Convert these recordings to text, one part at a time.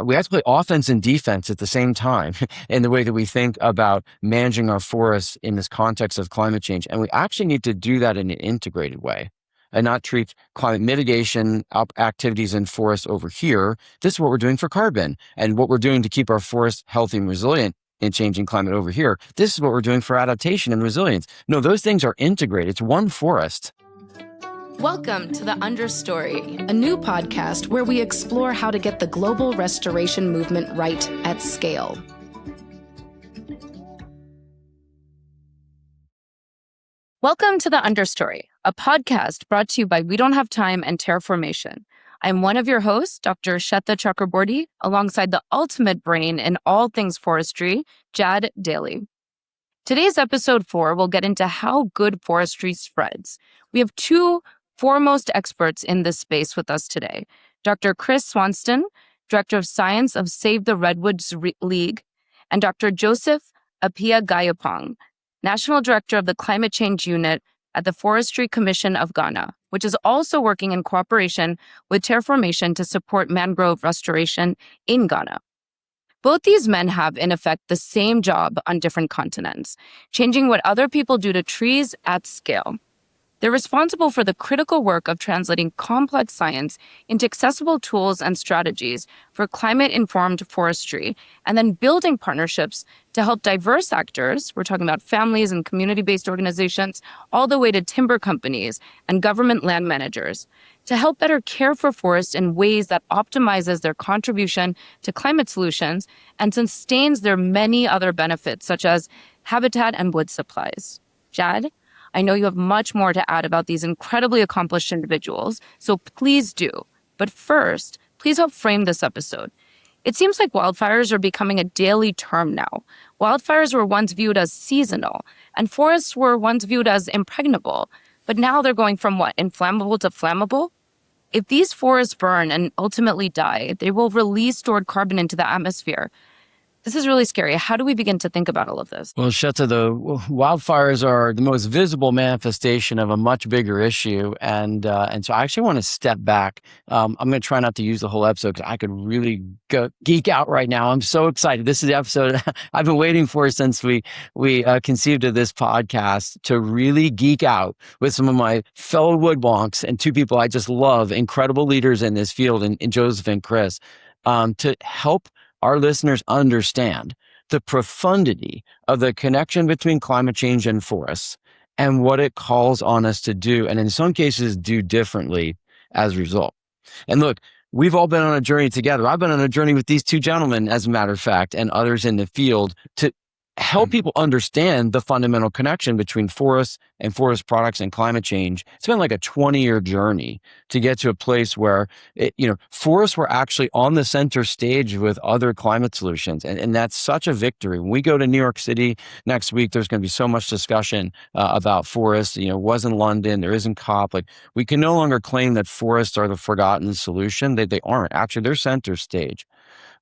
we have to play offense and defense at the same time in the way that we think about managing our forests in this context of climate change. And we actually need to do that in an integrated way and not treat climate mitigation activities in forests over here. This is what we're doing for carbon, and what we're doing to keep our forests healthy and resilient in changing climate over here. This is what we're doing for adaptation and resilience. No, those things are integrated. It's one forest. Welcome to The Understory, a new podcast where we explore how to get the global restoration movement right at scale. Welcome to The Understory, a podcast brought to you by We Don't Have Time and Terraformation. I'm one of your hosts, Dr. Shweta Chakraborty, alongside the ultimate brain in all things forestry, Jad Daly. Today's episode 4 will get into how good forestry spreads. We have two foremost experts in this space with us today. Dr. Chris Swanston, Director of Science of Save the Redwoods League, and Dr. Joseph Appiah-Gyapong, National Director of the Climate Change Unit at the Forestry Commission of Ghana, which is also working in cooperation with Terraformation to support mangrove restoration in Ghana. Both these men have, in effect, the same job on different continents, changing what other people do to trees at scale. They're responsible for the critical work of translating complex science into accessible tools and strategies for climate-informed forestry, and then building partnerships to help diverse actors, we're talking about families and community-based organizations, all the way to timber companies and government land managers, to help better care for forests in ways that optimizes their contribution to climate solutions and sustains their many other benefits, such as habitat and wood supplies. Jad, I know you have much more to add about these incredibly accomplished individuals, so please do. But first, please help frame this episode. It seems like wildfires are becoming a daily term now. Wildfires were once viewed as seasonal, and forests were once viewed as impregnable. But now they're going from what, inflammable to flammable? If these forests burn and ultimately die, they will release stored carbon into the atmosphere. This is really scary. How do we begin to think about all of this? Well, Shweta, the wildfires are the most visible manifestation of a much bigger issue. And so I actually want to step back. I'm going to try not to use the whole episode because I could really geek out right now. I'm so excited. This is the episode I've been waiting for since we conceived of this podcast, to really geek out with some of my fellow woodwonks and two people I just love, incredible leaders in this field, in Joseph and Chris, to help our listeners understand the profundity of the connection between climate change and forests and what it calls on us to do, and in some cases do differently as a result. And look, we've all been on a journey together. I've been on a journey with these two gentlemen, as a matter of fact, and others in the field, to help people understand the fundamental connection between forests and forest products and climate change. It's been like a 20-year journey to get to a place where forests were actually on the center stage with other climate solutions. And that's such a victory. When we go to New York City next week, there's going to be so much discussion about forests. It was in London, there isn't COP. Like, we can no longer claim that forests are the forgotten solution. They aren't. Actually, they're center stage.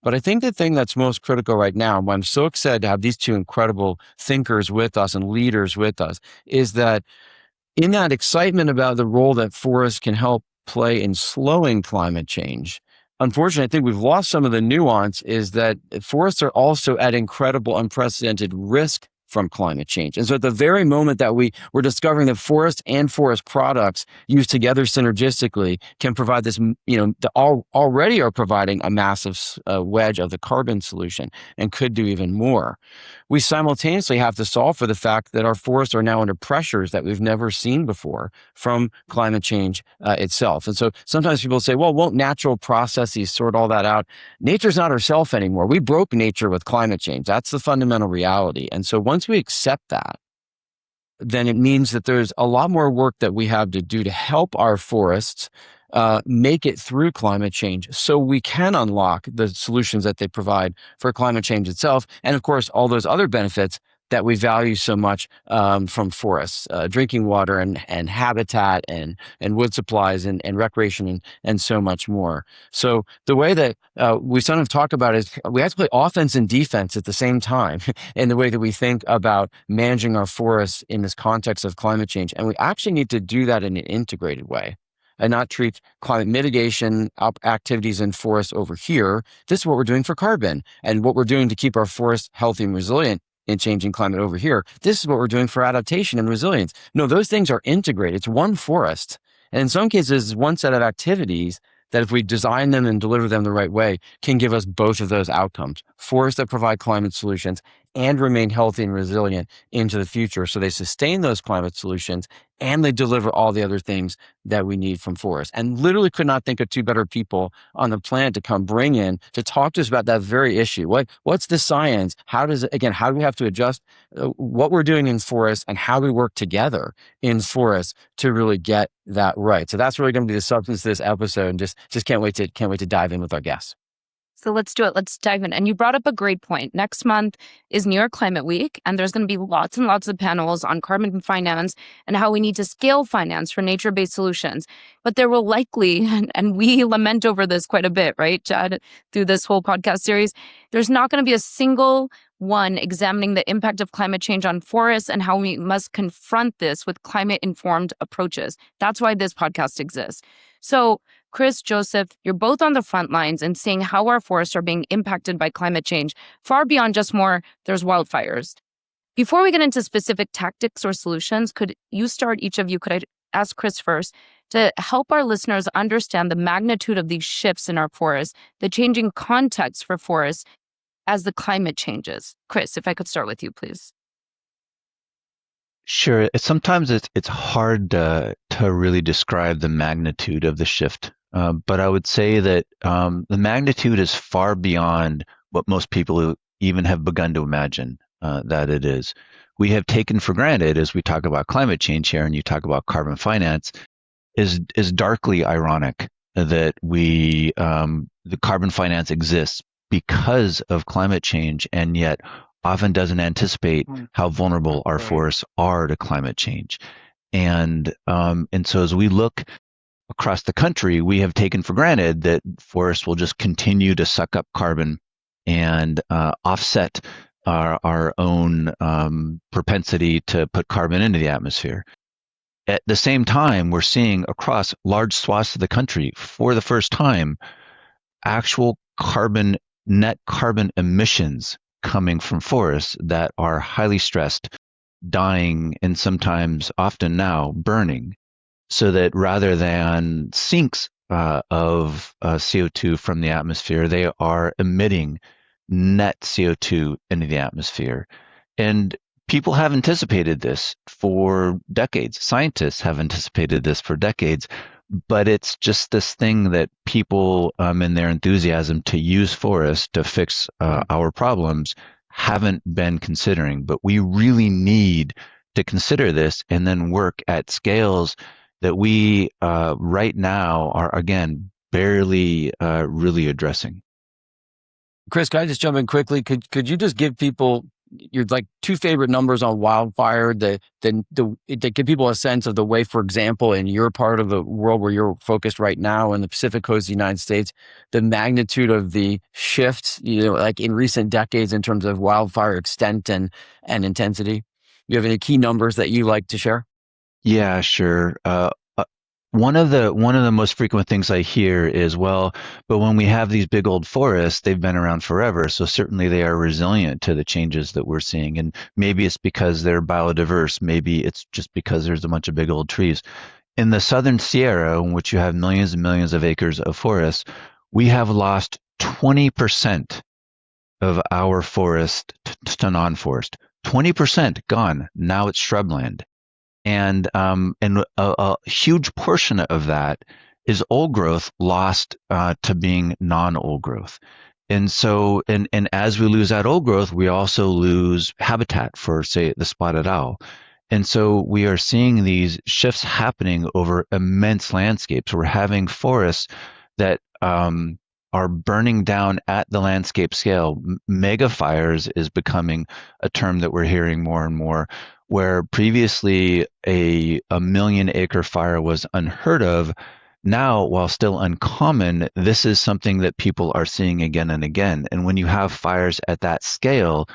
But I think the thing that's most critical right now, and why I'm so excited to have these two incredible thinkers with us and leaders with us, is that in that excitement about the role that forests can help play in slowing climate change, unfortunately, I think we've lost some of the nuance, is that forests are also at incredible, unprecedented risk from climate change. And so at the very moment that we're discovering that forests and forest products used together synergistically can provide this, already are providing a massive wedge of the carbon solution and could do even more. We simultaneously have to solve for the fact that our forests are now under pressures that we've never seen before from climate change itself. And so sometimes people say, well, won't natural processes sort all that out? Nature's not herself anymore. We broke nature with climate change. That's the fundamental reality. And so once we accept that, then it means that there's a lot more work that we have to do to help our forests make it through climate change so we can unlock the solutions that they provide for climate change itself. And of course, all those other benefits that we value so much from forests, drinking water and habitat and wood supplies and recreation and so much more. So the way that we sometimes talk about is we have to play offense and defense at the same time in the way that we think about managing our forests in this context of climate change. And we actually need to do that in an integrated way and not treat climate mitigation activities in forests over here. This is what we're doing for carbon, and what we're doing to keep our forests healthy and resilient in changing climate over here. This is what we're doing for adaptation and resilience. No, those things are integrated. It's one forest. And in some cases, one set of activities that if we design them and deliver them the right way can give us both of those outcomes. Forests that provide climate solutions and remain healthy and resilient into the future. So they sustain those climate solutions and they deliver all the other things that we need from forests. And literally could not think of two better people on the planet to come bring in to talk to us about that very issue. What's the science? How do we have to adjust what we're doing in forests and how we work together in forests to really get that right? So that's really going to be the substance of this episode, and just can't wait to dive in with our guests. So let's do it. Let's dive in. And you brought up a great point. Next month is New York Climate Week, and there's going to be lots and lots of panels on carbon finance and how we need to scale finance for nature-based solutions. But there will likely, and we lament over this quite a bit, right, Chad, through this whole podcast series, there's not going to be a single one examining the impact of climate change on forests and how we must confront this with climate-informed approaches. That's why this podcast exists. So, Chris, Joseph, you're both on the front lines and seeing how our forests are being impacted by climate change, far beyond just more, there's wildfires. Before we get into specific tactics or solutions, could I ask Chris first, to help our listeners understand the magnitude of these shifts in our forests, the changing context for forests as the climate changes? Chris, if I could start with you, please. Sure. Sometimes it's hard to really describe the magnitude of the shift. But I would say that the magnitude is far beyond what most people even have begun to imagine that it is. We have taken for granted, as we talk about climate change here and you talk about carbon finance, is darkly ironic that the carbon finance exists because of climate change, and yet often doesn't anticipate how vulnerable our forests are to climate change. And so as we look across the country, we have taken for granted that forests will just continue to suck up carbon and offset our own propensity to put carbon into the atmosphere. At the same time, we're seeing across large swaths of the country, for the first time, actual net carbon emissions coming from forests that are highly stressed, dying, and sometimes, often now, burning. So that rather than sinks of CO2 from the atmosphere, they are emitting net CO2 into the atmosphere. And people have anticipated this for decades. Scientists have anticipated this for decades. But it's just this thing that people, in their enthusiasm to use forests to fix our problems, haven't been considering. But we really need to consider this and then work at scales that we right now are, again, barely really addressing. Chris, can I just jump in quickly? Could you just give people your two favorite numbers on wildfire that give people a sense of the way, for example, in your part of the world where you're focused right now in the Pacific coast of the United States, the magnitude of the shifts, in recent decades in terms of wildfire extent and intensity? Do you have any key numbers that you like to share? Yeah, sure. One of the most frequent things I hear is, well, but when we have these big old forests, they've been around forever, so certainly they are resilient to the changes that we're seeing. And maybe it's because they're biodiverse. Maybe it's just because there's a bunch of big old trees. In the Southern Sierra, in which you have millions and millions of acres of forests, we have lost 20% of our forest to non-forest. 20% gone. Now it's shrubland. And a huge portion of that is old growth lost to being non-old growth. And so, and as we lose that old growth, we also lose habitat for, say, the spotted owl. And so we are seeing these shifts happening over immense landscapes. We're having forests that are burning down at the landscape scale. Mega fires is becoming a term that we're hearing more and more, where previously a million-acre fire was unheard of. Now, while still uncommon, this is something that people are seeing again and again. And when you have fires at that scale,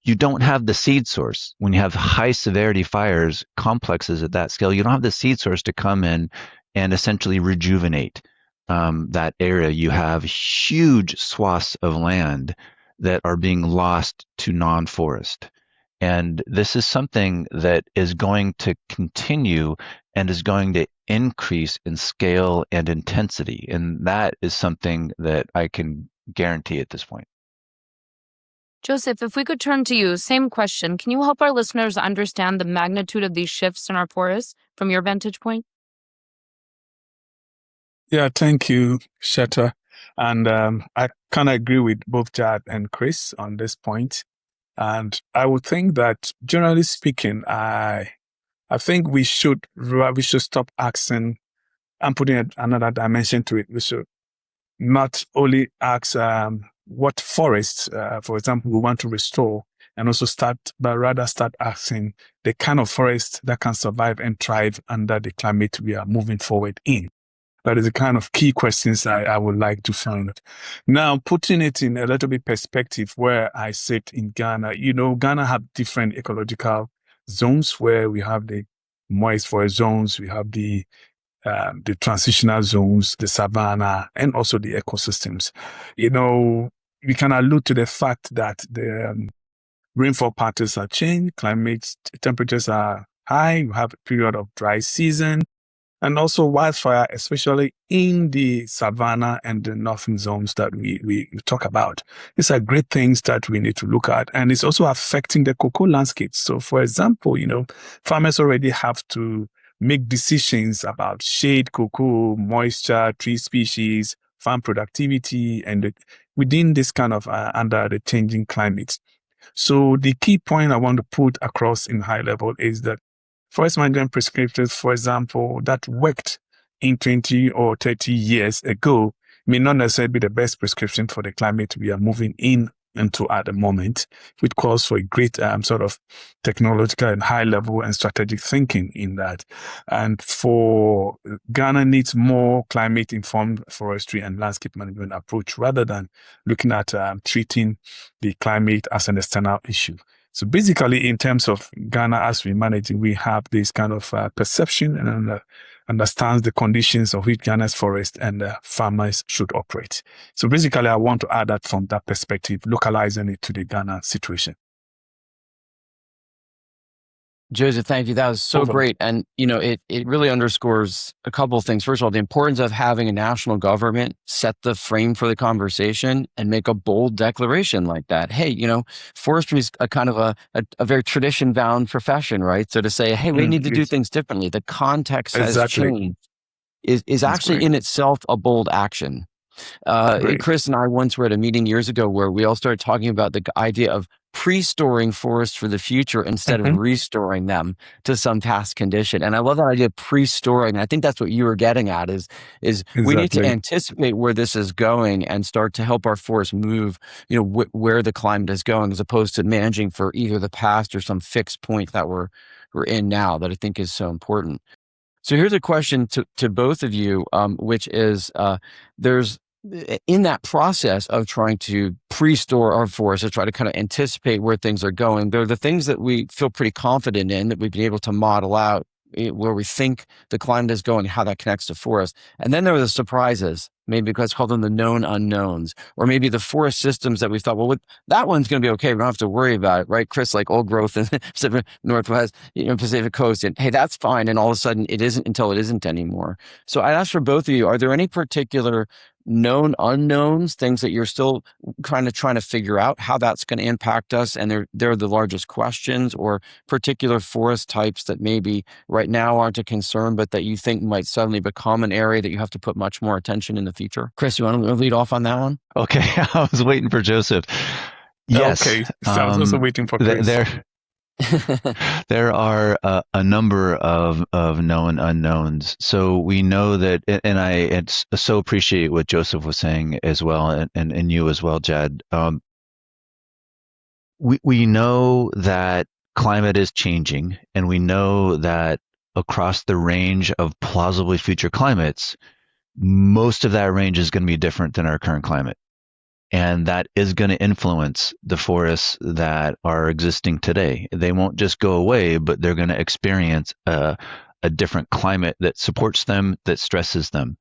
you don't have the seed source. When you have high severity fires, complexes at that scale, you don't have the seed source to come in and essentially rejuvenate that area. You have huge swaths of land that are being lost to non-forest. And this is something that is going to continue and is going to increase in scale and intensity. And that is something that I can guarantee at this point. Joseph, if we could turn to you, same question. Can you help our listeners understand the magnitude of these shifts in our forests from your vantage point? Yeah, thank you, Shetta. And I kind of agree with both Jad and Chris on this point. And I would think that, generally speaking, I think we should stop asking and putting another dimension to it. We should not only ask what forests, for example, we want to restore, and also but rather start asking the kind of forest that can survive and thrive under the climate we are moving forward in. That is the kind of key questions I would like to find. Now, putting it in a little bit perspective where I sit in Ghana, Ghana have different ecological zones where we have the moist forest zones, we have the transitional zones, the savanna, and also the ecosystems. We can allude to the fact that the rainfall patterns are changed, climate temperatures are high, you have a period of dry season, and also wildfire, especially in the savanna and the northern zones that we talk about. These are great things that we need to look at. And it's also affecting the cocoa landscape. So, for example, farmers already have to make decisions about shade, cocoa, moisture, tree species, farm productivity, and within this kind of under the changing climate. So the key point I want to put across in high level is that forest management prescriptions, for example, that worked in 20 or 30 years ago may not necessarily be the best prescription for the climate we are moving into at the moment, which calls for a great sort of technological and high level and strategic thinking in that. And for Ghana needs more climate informed forestry and landscape management approach rather than looking at treating the climate as an external issue. So basically, in terms of Ghana as we manage it, we have this kind of perception and understands the conditions of which Ghana's forest and farmers should operate. So basically, I want to add that from that perspective, localizing it to the Ghana situation. Joseph, thank you. That was so great. And, it really underscores a couple of things. First of all, the importance of having a national government set the frame for the conversation and make a bold declaration like that. Hey, forestry is a kind of a very tradition-bound profession, right? So to say, hey, we need to do things differently. The context has changed is actually in itself a bold action. Chris and I once were at a meeting years ago where we all started talking about the idea of pre-storing forests for the future instead of restoring them to some past condition. And I love that idea of pre-storing. I think that's what you were getting at is we need to anticipate where this is going and start to help our forests move, where the climate is going, as opposed to managing for either the past or some fixed point that we're in now, that I think is so important. So here's a question to both of you, which is there's in that process of trying to pre-store our forests, to try to kind of anticipate where things are going, there are the things that we feel pretty confident in that we've been able to model out where we think the climate is going, how that connects to forest. And then there are the surprises, maybe because call them the known unknowns, or maybe the forest systems that we thought, well, that one's going to be okay. We don't have to worry about it, right? Chris, like old growth in Pacific Northwest, Pacific Coast, and hey, that's fine. And all of a sudden it isn't until it isn't anymore. So I'd ask for both of you, are there any particular known unknowns, things that you're still trying to figure out how that's going to impact us, and they're the largest questions, or particular forest types that maybe right now aren't a concern, but that you think might suddenly become an area that you have to put much more attention in the future? Chris, you want to lead off on that one? Okay, I was waiting for Joseph. Yes. Okay, I was also waiting for Chris. There are a number of known unknowns. So we know that, and I so appreciate what Joseph was saying as well, and you as well, Jad. We know that climate is changing, and we know that across the range of plausibly future climates, most of that range is going to be different than our current climate. And that is going to influence the forests that are existing today. They won't just go away, but they're going to experience a a different climate that supports them, that stresses them.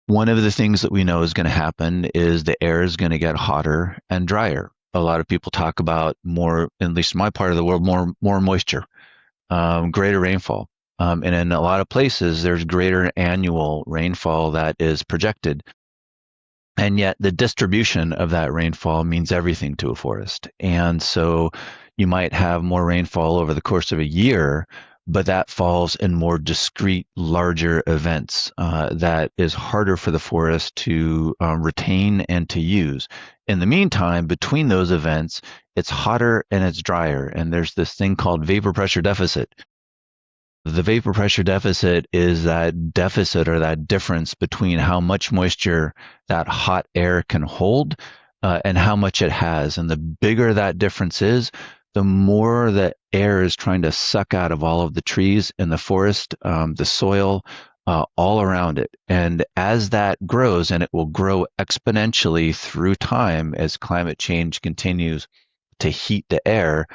One of the things that we know is going to happen is the air is going to get hotter and drier. A lot of people talk about more, at least in my part of the world, more moisture, greater rainfall. And in a lot of places, there's greater annual rainfall that is projected. And yet the distribution of that rainfall means everything to a forest. And so you might have more rainfall over the course of a year, but that falls in more discrete, larger events that is harder for the forest to retain and to use. In the meantime, between those events, it's hotter and it's drier. And there's this thing called vapor pressure deficit. The vapor pressure deficit is that deficit or that difference between how much moisture that hot air can hold and how much it has. And the bigger that difference is, the more the air is trying to suck out of all of the trees in the forest, the soil, all around it. And as that grows, and it will grow exponentially through time as climate change continues to heat the air,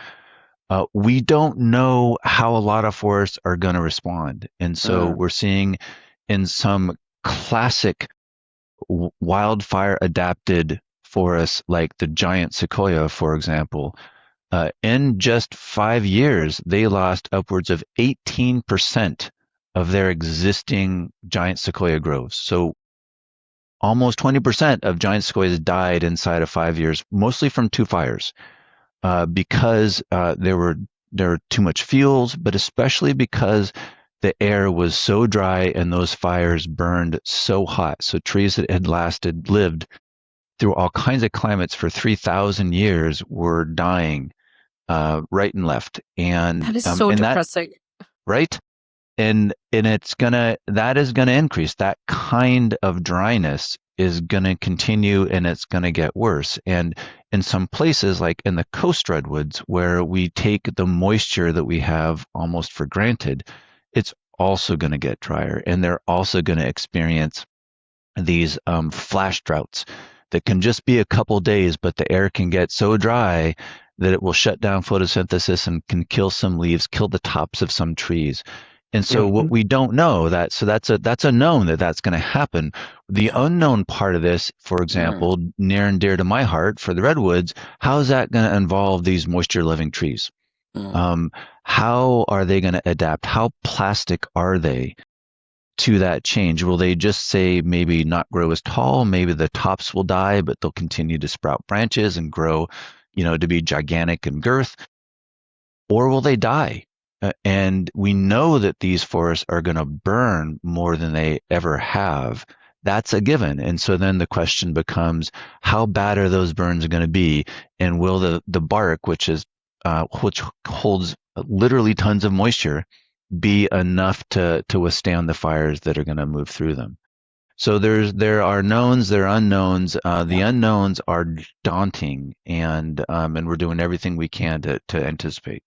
we don't know how a lot of forests are going to respond. And so we're seeing in some classic wildfire adapted forests like the giant sequoia, for example, in just 5 years, they lost upwards of 18% of their existing giant sequoia groves. So almost 20% of giant sequoias died inside of 5 years, mostly from 2 fires. Because there were too much fuels, but especially because the air was so dry and those fires burned so hot. So trees that had lived through all kinds of climates for 3,000 years were dying right and left. And That is so depressing. Right? And that is gonna increase. That kind of dryness is gonna continue, and it's gonna get worse. And in some places, like in the coast redwoods, where we take the moisture that we have almost for granted, it's also gonna get drier, and they're also gonna experience these flash droughts that can just be a couple days, but the air can get so dry that it will shut down photosynthesis and can kill some leaves, kill the tops of some trees. And so what we don't know that's a known that's going to happen. The unknown part of this, for example, near and dear to my heart for the redwoods, how is that going to involve these moisture loving trees? How are they going to adapt? How plastic are they to that change? Will they just say maybe not grow as tall? Maybe the tops will die, but they'll continue to sprout branches and grow, to be gigantic in girth? Or will they die? And we know that these forests are going to burn more than they ever have. That's a given. And so then the question becomes, how bad are those burns going to be? And will the bark, which holds literally tons of moisture, be enough to withstand the fires that are going to move through them? So there are knowns, there are unknowns. The unknowns are daunting, and we're doing everything we can to anticipate.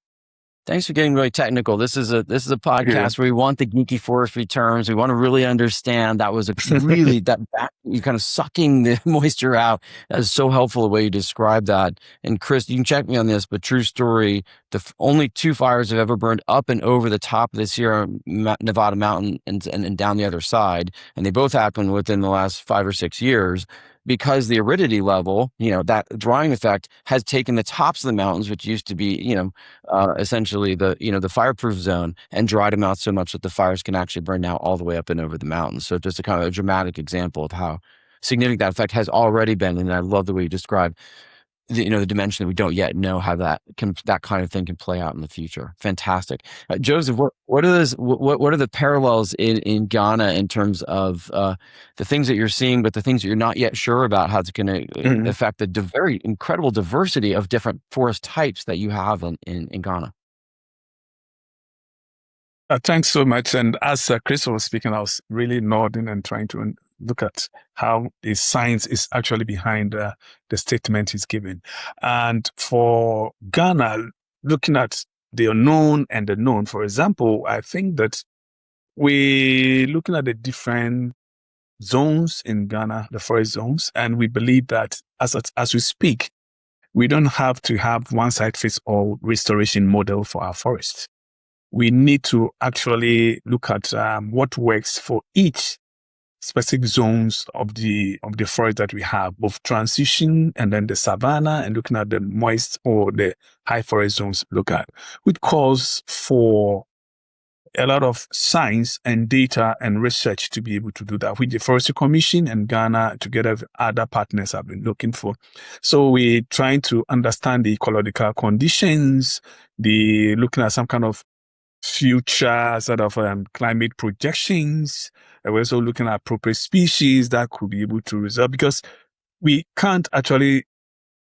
Thanks for getting really technical. This is a podcast where we want the geeky forestry terms. We want to really understand. That was you kind of sucking the moisture out. That is so helpful the way you described that. And Chris, you can check me on this, but true story. Only 2 fires have ever burned up and over the top of the Sierra Nevada mountain and down the other side, and they both happened within the last 5 or 6 years. Because the aridity level, that drying effect has taken the tops of the mountains, which used to be, essentially the fireproof zone, and dried them out so much that the fires can actually burn now all the way up and over the mountains. So just a kind of a dramatic example of how significant that effect has already been. And I love the way you described the dimension that we don't yet know how that kind of thing can play out in the future. Fantastic. Joseph, what are the parallels in Ghana in terms of the things that you're seeing, but the things that you're not yet sure about how it's going to affect the very incredible diversity of different forest types that you have in Ghana? Thanks so much. And as Chris was speaking, I was really nodding and trying to look at how the science is actually behind the statement he's giving. And for Ghana, looking at the unknown and the known, for example, I think that we're looking at the different zones in Ghana, the forest zones, and we believe that as we speak, we don't have to have one size fits all restoration model for our forests. we need to actually look at what works for each specific zones of the forest that we have, both transition and then the savanna, and looking at the moist or the high forest zones look at, which calls for a lot of science and data and research to be able to do that, which the Forestry Commission and Ghana, together with other partners, have been looking for. So we're trying to understand the ecological conditions, looking at some kind of future sort of climate projections. And we're also looking at appropriate species that could be able to resolve, because we can't actually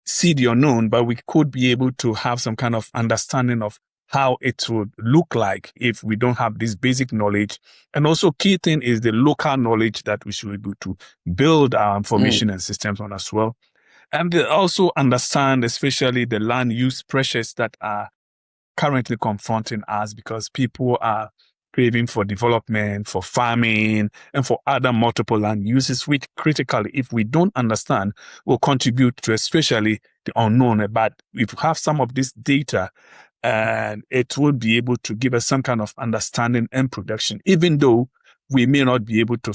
see the unknown, but we could be able to have some kind of understanding of how it would look like if we don't have this basic knowledge. And also key thing is the local knowledge that we should be able to build our information and systems on as well. And they also understand especially the land use pressures that are currently confronting us, because people are craving for development, for farming, and for other multiple land uses, which critically, if we don't understand, will contribute to especially the unknown. But if we have some of this data, and it will be able to give us some kind of understanding and production, even though we may not be able to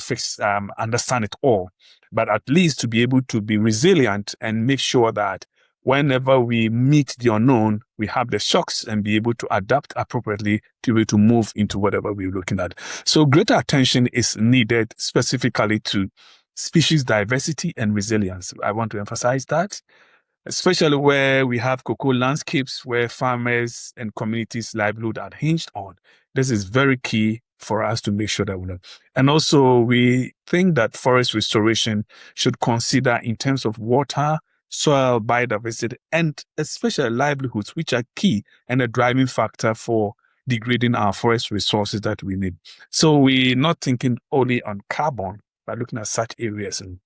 understand it all, but at least to be able to be resilient and make sure that whenever we meet the unknown, we have the shocks and be able to adapt appropriately to be able to move into whatever we're looking at. So greater attention is needed specifically to species diversity and resilience. I want to emphasize that, especially where we have cocoa landscapes where farmers and communities' livelihood are hinged on. This is very key for us to make sure that we know. And also, we think that forest restoration should consider in terms of water, soil, biodiversity, and especially livelihoods, which are key and a driving factor for degrading our forest resources that we need. So we're not thinking only on carbon, but looking at such areas. And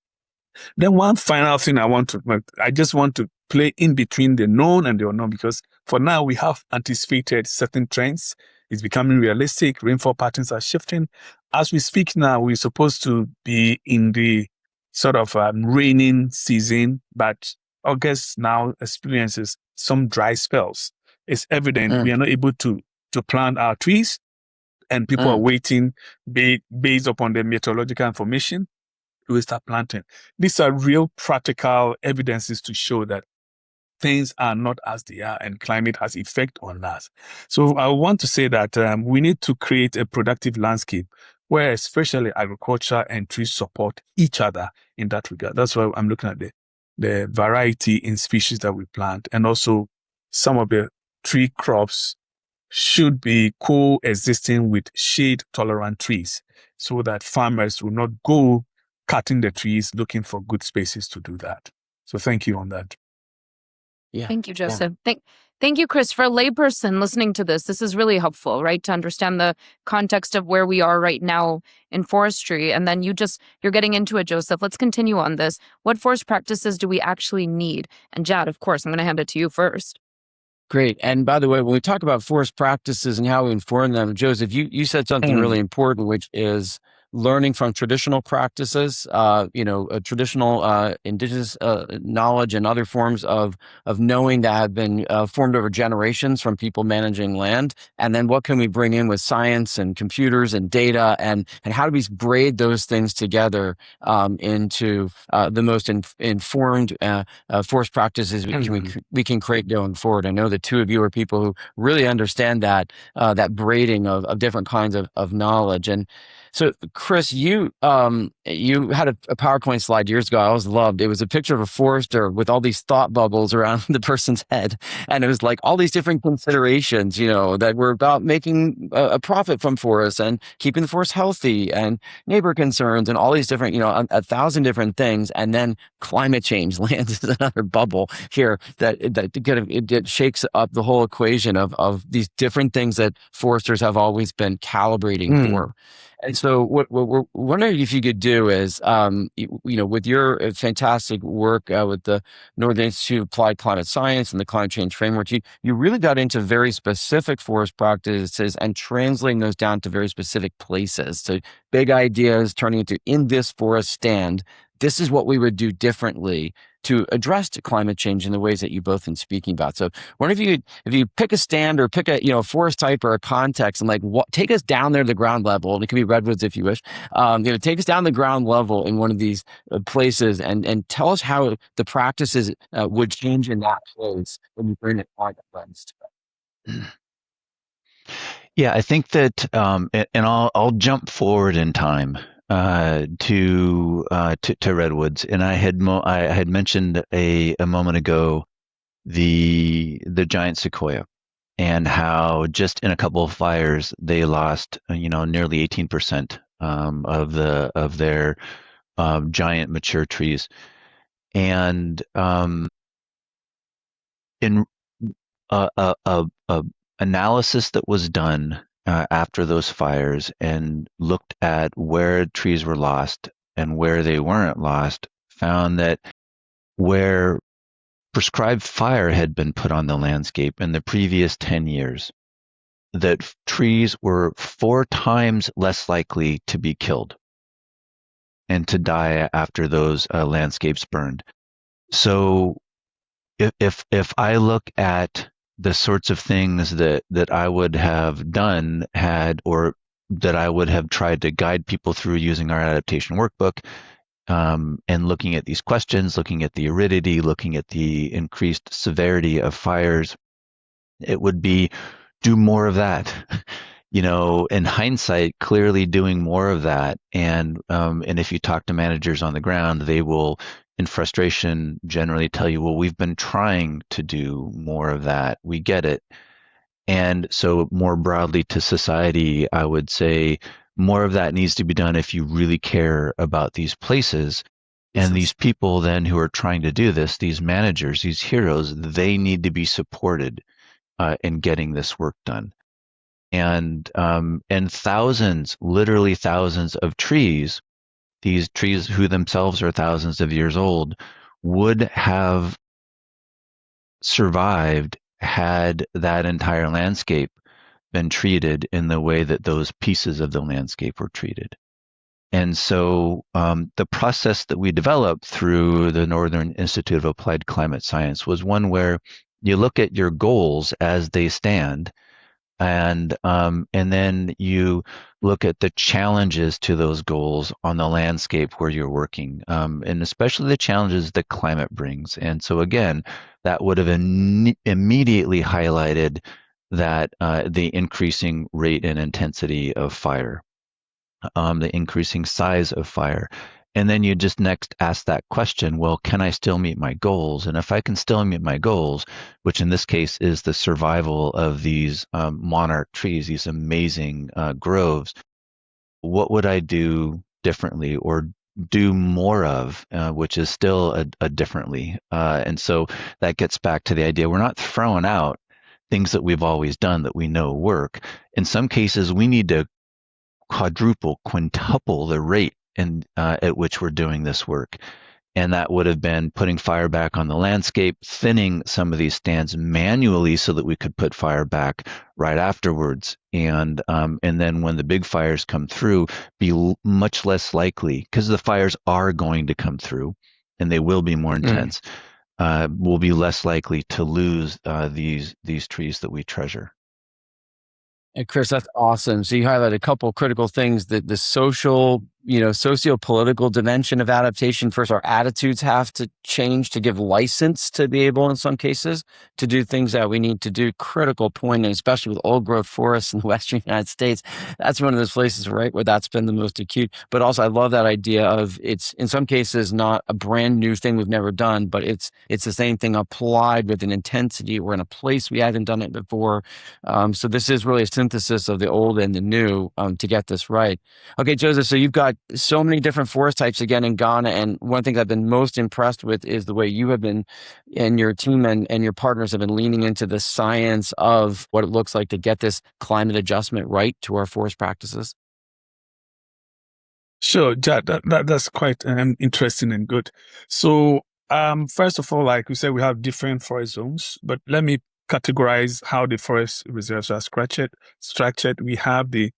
then one final thing I just want to play in between the known and the unknown, because for now we have anticipated certain trends. It's becoming realistic. Rainfall patterns are shifting. As we speak now, we're supposed to be in the sort of raining season, but August now experiences some dry spells. It's evident we are not able to plant our trees, and people are waiting based upon the meteorological information to start planting. These are real practical evidences to show that things are not as they are and climate has effect on us. So I want to say that we need to create a productive landscape where especially agriculture and trees support each other in that regard. That's why I'm looking at the variety in species that we plant, and also some of the tree crops should be coexisting with shade-tolerant trees so that farmers will not go cutting the trees looking for good spaces to do that. So thank you on that. Yeah. Thank you, Joseph. Thank you, Chris. For a layperson listening to this is really helpful, right? To understand the context of where we are right now in forestry. And then you're getting into it, Joseph. Let's continue on this. What forest practices do we actually need? And Jad, of course, I'm going to hand it to you first. Great. And by the way, when we talk about forest practices and how we inform them, Joseph, you said something really important, which is learning from traditional practices, traditional indigenous knowledge and other forms of knowing that have been formed over generations from people managing land. And then what can we bring in with science and computers and data, and how do we braid those things together into the most informed forest practices we can create going forward. I know the two of you are people who really understand that braiding of different kinds of knowledge. And so, Chris, you had a PowerPoint slide years ago I always loved. It was a picture of a forester with all these thought bubbles around the person's head. And it was like all these different considerations, that were about making a profit from forests and keeping the forest healthy and neighbor concerns and all these different, 1,000 different things. And then climate change lands as another bubble here that it shakes up the whole equation of these different things that foresters have always been calibrating for. And so what we're wondering if you could do is, with your fantastic work with the Northern Institute of Applied Climate Science and the Climate Change Framework, you really got into very specific forest practices and translating those down to very specific places. So big ideas turning into, in this forest stand, this is what we would do differently to address climate change in the ways that you both been speaking about. So, wonder if you pick a stand or pick a forest type or a context and like take us down there to the ground level, and it can be redwoods if you wish. Take us down the ground level in one of these places and tell us how the practices would change in that place when you bring it on the lens to it. Yeah, I think that, and I'll jump forward in time to redwoods, and I had mentioned a moment ago the giant sequoia, and how just in a couple of fires they lost nearly 18% of their giant mature trees, and in a analysis that was done after those fires and looked at where trees were lost and where they weren't lost, found that where prescribed fire had been put on the landscape in the previous 10 years, that trees were 4 times less likely to be killed and to die after those landscapes burned. So if I look at the sorts of things that I would have done or that I would have tried to guide people through using our adaptation workbook, and looking at these questions, looking at the aridity, looking at the increased severity of fires, it would be do more of that. In hindsight, clearly doing more of that. And if you talk to managers on the ground, they will, in frustration, generally tell you, well, we've been trying to do more of that. We get it. And so more broadly to society, I would say more of that needs to be done if you really care about these places. And these people then who are trying to do this, these managers, these heroes, they need to be supported in getting this work done. And thousands, literally thousands of trees, these trees who themselves are thousands of years old, would have survived had that entire landscape been treated in the way that those pieces of the landscape were treated. And so the process that we developed through the Northern Institute of Applied Climate Science was one where you look at your goals as they stand, and then you look at the challenges to those goals on the landscape where you're working, and especially the challenges that climate brings. And so again, that would have immediately highlighted that the increasing rate and intensity of fire, the increasing size of fire. And then you just next ask that question, well, can I still meet my goals? And if I can still meet my goals, which in this case is the survival of these monarch trees, these amazing groves, what would I do differently or do more of, which is still a differently? And so that gets back to the idea we're not throwing out things that we've always done that we know work. In some cases, we need to quadruple, quintuple the rate at which we're doing this work. And that would have been putting fire back on the landscape, thinning some of these stands manually so that we could put fire back right afterwards. And then when the big fires come through, be much less likely, because the fires are going to come through and they will be more intense, we'll be less likely to lose these trees that we treasure. And Chris, that's awesome. So you highlight a couple critical things: that the social, socio-political dimension of adaptation. First, our attitudes have to change to give license to be able, in some cases, to do things that we need to do. Critical point, and especially with old growth forests in the Western United States, that's one of those places, right, where that's been the most acute. But also, I love that idea of it's in some cases not a brand new thing we've never done, but it's the same thing applied with an intensity or in a place we hadn't done it before. So this is really a synthesis of the old and the new to get this right. Okay, Joseph, so you've got so many different forest types again in Ghana, and one of the things I've been most impressed with is the way you have been, and your team and your partners have been leaning into the science of what it looks like to get this climate adjustment right to our forest practices. Sure, Jad, that's quite interesting and good. So, first of all, like we said, we have different forest zones, but let me categorize how the forest reserves are structured. We have the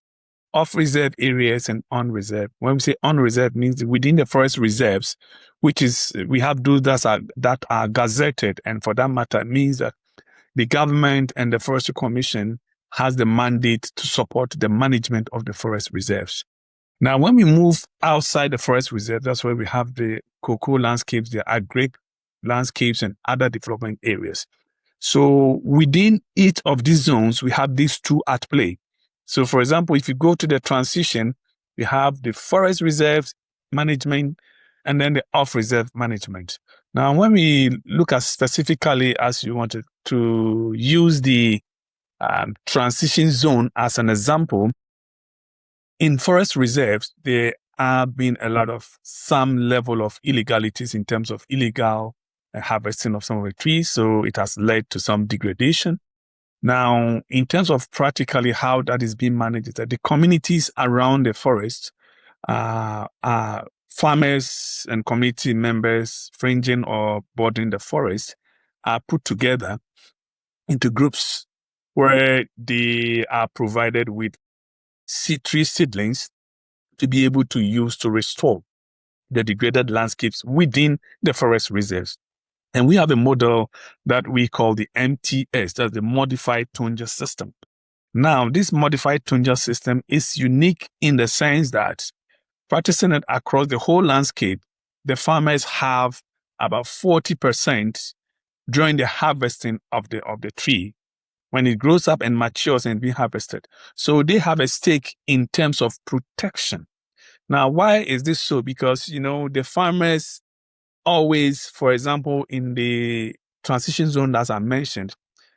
off-reserve areas and on-reserve. When we say on-reserve, means within the forest reserves, which is we have those that are gazetted, and for that matter, it means that the government and the Forestry Commission has the mandate to support the management of the forest reserves. Now, when we move outside the forest reserve, that's where we have the cocoa landscapes, the agri landscapes, and other development areas. So within each of these zones, we have these two at play. So for example, if you go to the transition, we have the forest reserves management and then the off-reserve management. Now, when we look at specifically, as you wanted to use the transition zone as an example, in forest reserves, there have been some level of illegalities in terms of illegal harvesting of some of the trees. So it has led to some degradation. Now, in terms of practically how that is being managed, is that the communities around the forest are farmers and community members fringing or bordering the forest are put together into groups where they are provided with tree seedlings to be able to use to restore the degraded landscapes within the forest reserves. And we have a model that we call the MTS, that's the Modified Tonja System. Now, this Modified Tonja System is unique in the sense that practicing it across the whole landscape, the farmers have about 40% during the harvesting of the tree when it grows up and matures and being harvested. So they have a stake in terms of protection. Now, why is this so? Because, the farmers always, for example, in the transition zone, as I mentioned,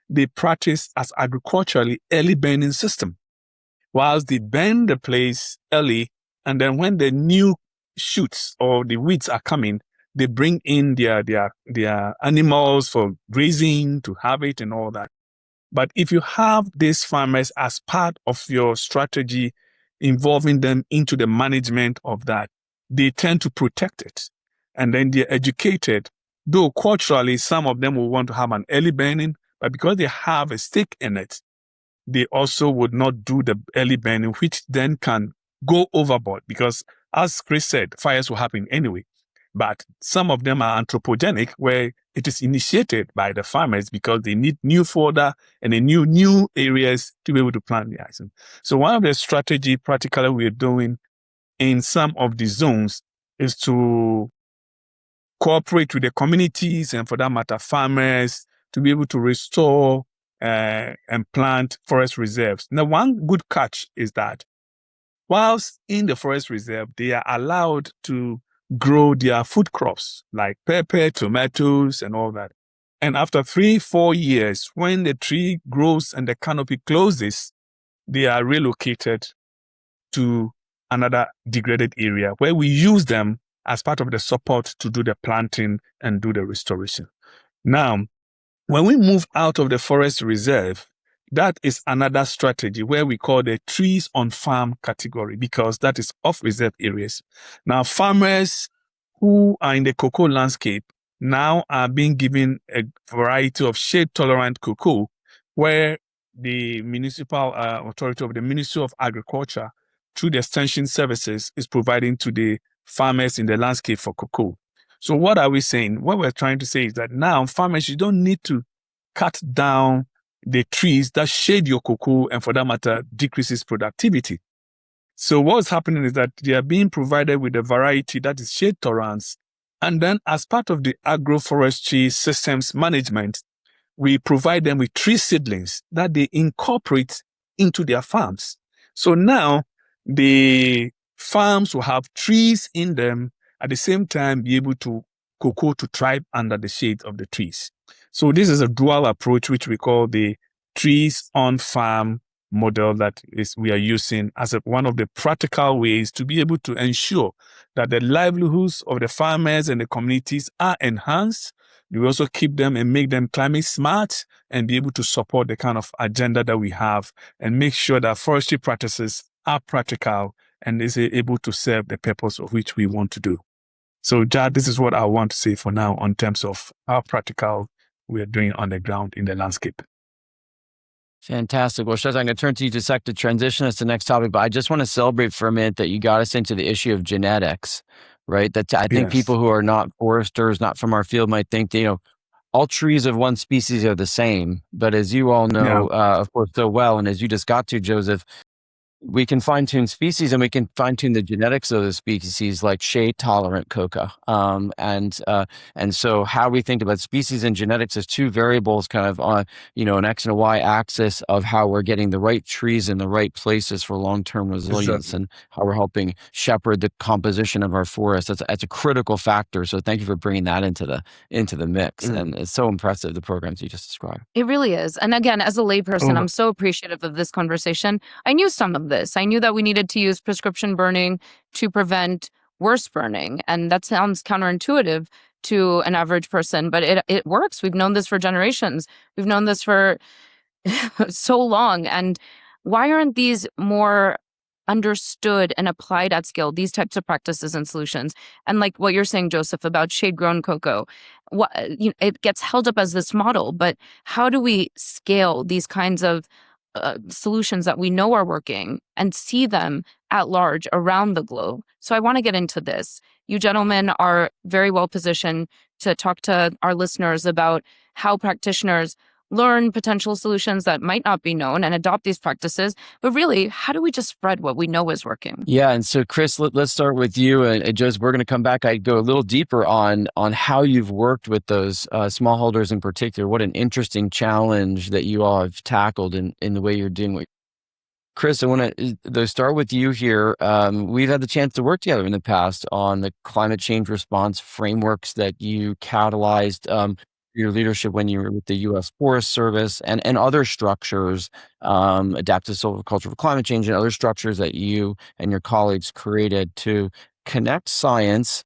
they practice as agriculturally early burning system. Whilst they burn the place early, and then when the new shoots or the weeds are coming, they bring in their animals for grazing to have it and all that. But if you have these farmers as part of your strategy, involving them into the management of that, they tend to protect it. And then they're educated, though culturally, some of them will want to have an early burning, but because they have a stake in it, they also would not do the early burning, which then can go overboard because, as Chris said, fires will happen anyway. But some of them are anthropogenic, where it is initiated by the farmers because they need new fodder and a new areas to be able to plant the item. So one of the strategy practically we're doing in some of the zones is to cooperate with the communities and, for that matter, farmers to be able to restore and plant forest reserves. Now, one good catch is that whilst in the forest reserve, they are allowed to grow their food crops like pepper, tomatoes, and all that. And after 3-4 years, when the tree grows and the canopy closes, they are relocated to another degraded area where we use them as part of the support to do the planting and do the restoration. Now, when we move out of the forest reserve, that is another strategy where we call the trees on farm category, because that is off reserve areas. Now, farmers who are in the cocoa landscape now are being given a variety of shade tolerant cocoa, where the municipal authority of the Ministry of Agriculture, through the extension services, is providing to the farmers in the landscape for cocoa. So what are we saying? What we're trying to say is that now farmers, you don't need to cut down the trees that shade your cocoa and, for that matter, decreases productivity. So what's happening is that they are being provided with a variety that is shade tolerance. And then as part of the agroforestry systems management, we provide them with tree seedlings that they incorporate into their farms. So now the farms will have trees in them, at the same time be able to cocoa to thrive under the shade of the trees. So this is a dual approach, which we call the trees on farm model, that is we are using as one of the practical ways to be able to ensure that the livelihoods of the farmers and the communities are enhanced. We also keep them and make them climate smart and be able to support the kind of agenda that we have and make sure that forestry practices are practical and is able to serve the purpose of which we want to do. So, Jad, this is what I want to say for now on terms of how practical we are doing on the ground in the landscape. Fantastic. Well, Shaz, I'm going to turn to you to transition us to the next topic, but I just want to celebrate for a minute that you got us into the issue of genetics, right? That I think Yes. people who are not foresters, not from our field, might think, all trees of one species are the same. But as you all Yeah. know, of course, so well, and as you just got to, Joseph, we can fine tune species and we can fine tune the genetics of the species, like shade tolerant coca. And so how we think about species and genetics is two variables kind of on, an X and a Y axis of how we're getting the right trees in the right places for long-term resilience Exactly. and how we're helping shepherd the composition of our forest. That's a critical factor. So thank you for bringing that into the mix. And it's so impressive, the programs you just described. It really is. And again, as a layperson, Oh, I'm so appreciative of this conversation. I knew some of this. I knew that we needed to use prescription burning to prevent worse burning. And that sounds counterintuitive to an average person, but it works. We've known this for generations. We've known this for so long. And why aren't these more understood and applied at scale, these types of practices and solutions? And like what you're saying, Joseph, about shade-grown cocoa, it gets held up as this model, but how do we scale these kinds of solutions that we know are working and see them at large around the globe? So I want to get into this. You gentlemen are very well positioned to talk to our listeners about how practitioners learn potential solutions that might not be known and adopt these practices. But really, how do we just spread what we know is working? Yeah, and so Chris, let's start with you, and Joseph, we're going to come back. I'd go a little deeper on how you've worked with those smallholders in particular. What an interesting challenge that you all have tackled in the way you're doing it. Chris, I want to start with you here. We've had the chance to work together in the past on the climate change response frameworks that you catalyzed your leadership when you were with the U.S. Forest Service and other structures, adaptive silviculture for climate change and other structures that you and your colleagues created to connect science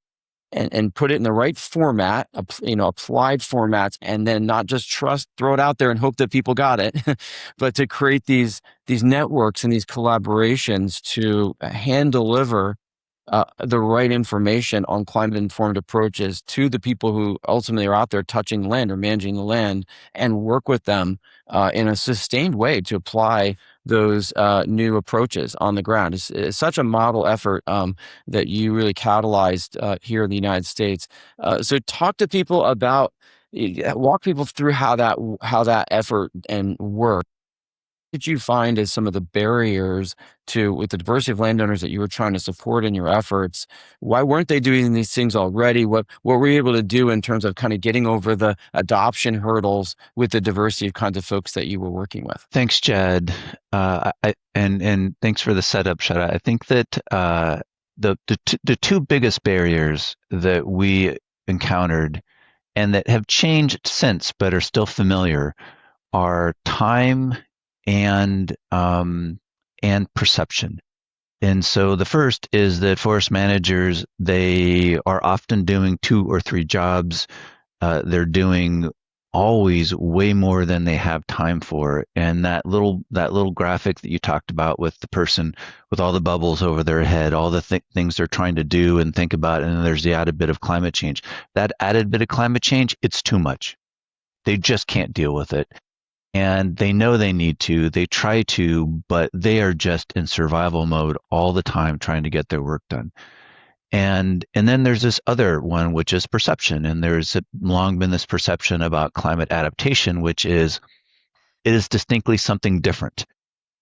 and put it in the right format, applied formats, and then not just throw it out there and hope that people got it, but to create these networks and these collaborations to hand deliver the right information on climate-informed approaches to the people who ultimately are out there touching the land or managing the land, and work with them in a sustained way to apply those new approaches on the ground. It's such a model effort that you really catalyzed here in the United States. So talk to people about, walk people through how that effort and work did you find as some of the barriers with the diversity of landowners that you were trying to support in your efforts? Why weren't they doing these things already? What were you able to do in terms of kind of getting over the adoption hurdles with the diversity of kinds of folks that you were working with? Thanks, Chad. And thanks for the setup, Shada. I think that the two biggest barriers that we encountered and that have changed since but are still familiar are time and perception. And so the first is that forest managers, they are often doing 2 or 3 jobs. They're doing always way more than they have time for. And that little graphic that you talked about with the person with all the bubbles over their head, all the things they're trying to do and think about, and then there's the added bit of climate change. That added bit of climate change, it's too much. They just can't deal with it. And they know they need to, they try to, but they are just in survival mode all the time trying to get their work done. And then there's this other one, which is perception. And there's long been this perception about climate adaptation, which is, it is distinctly something different.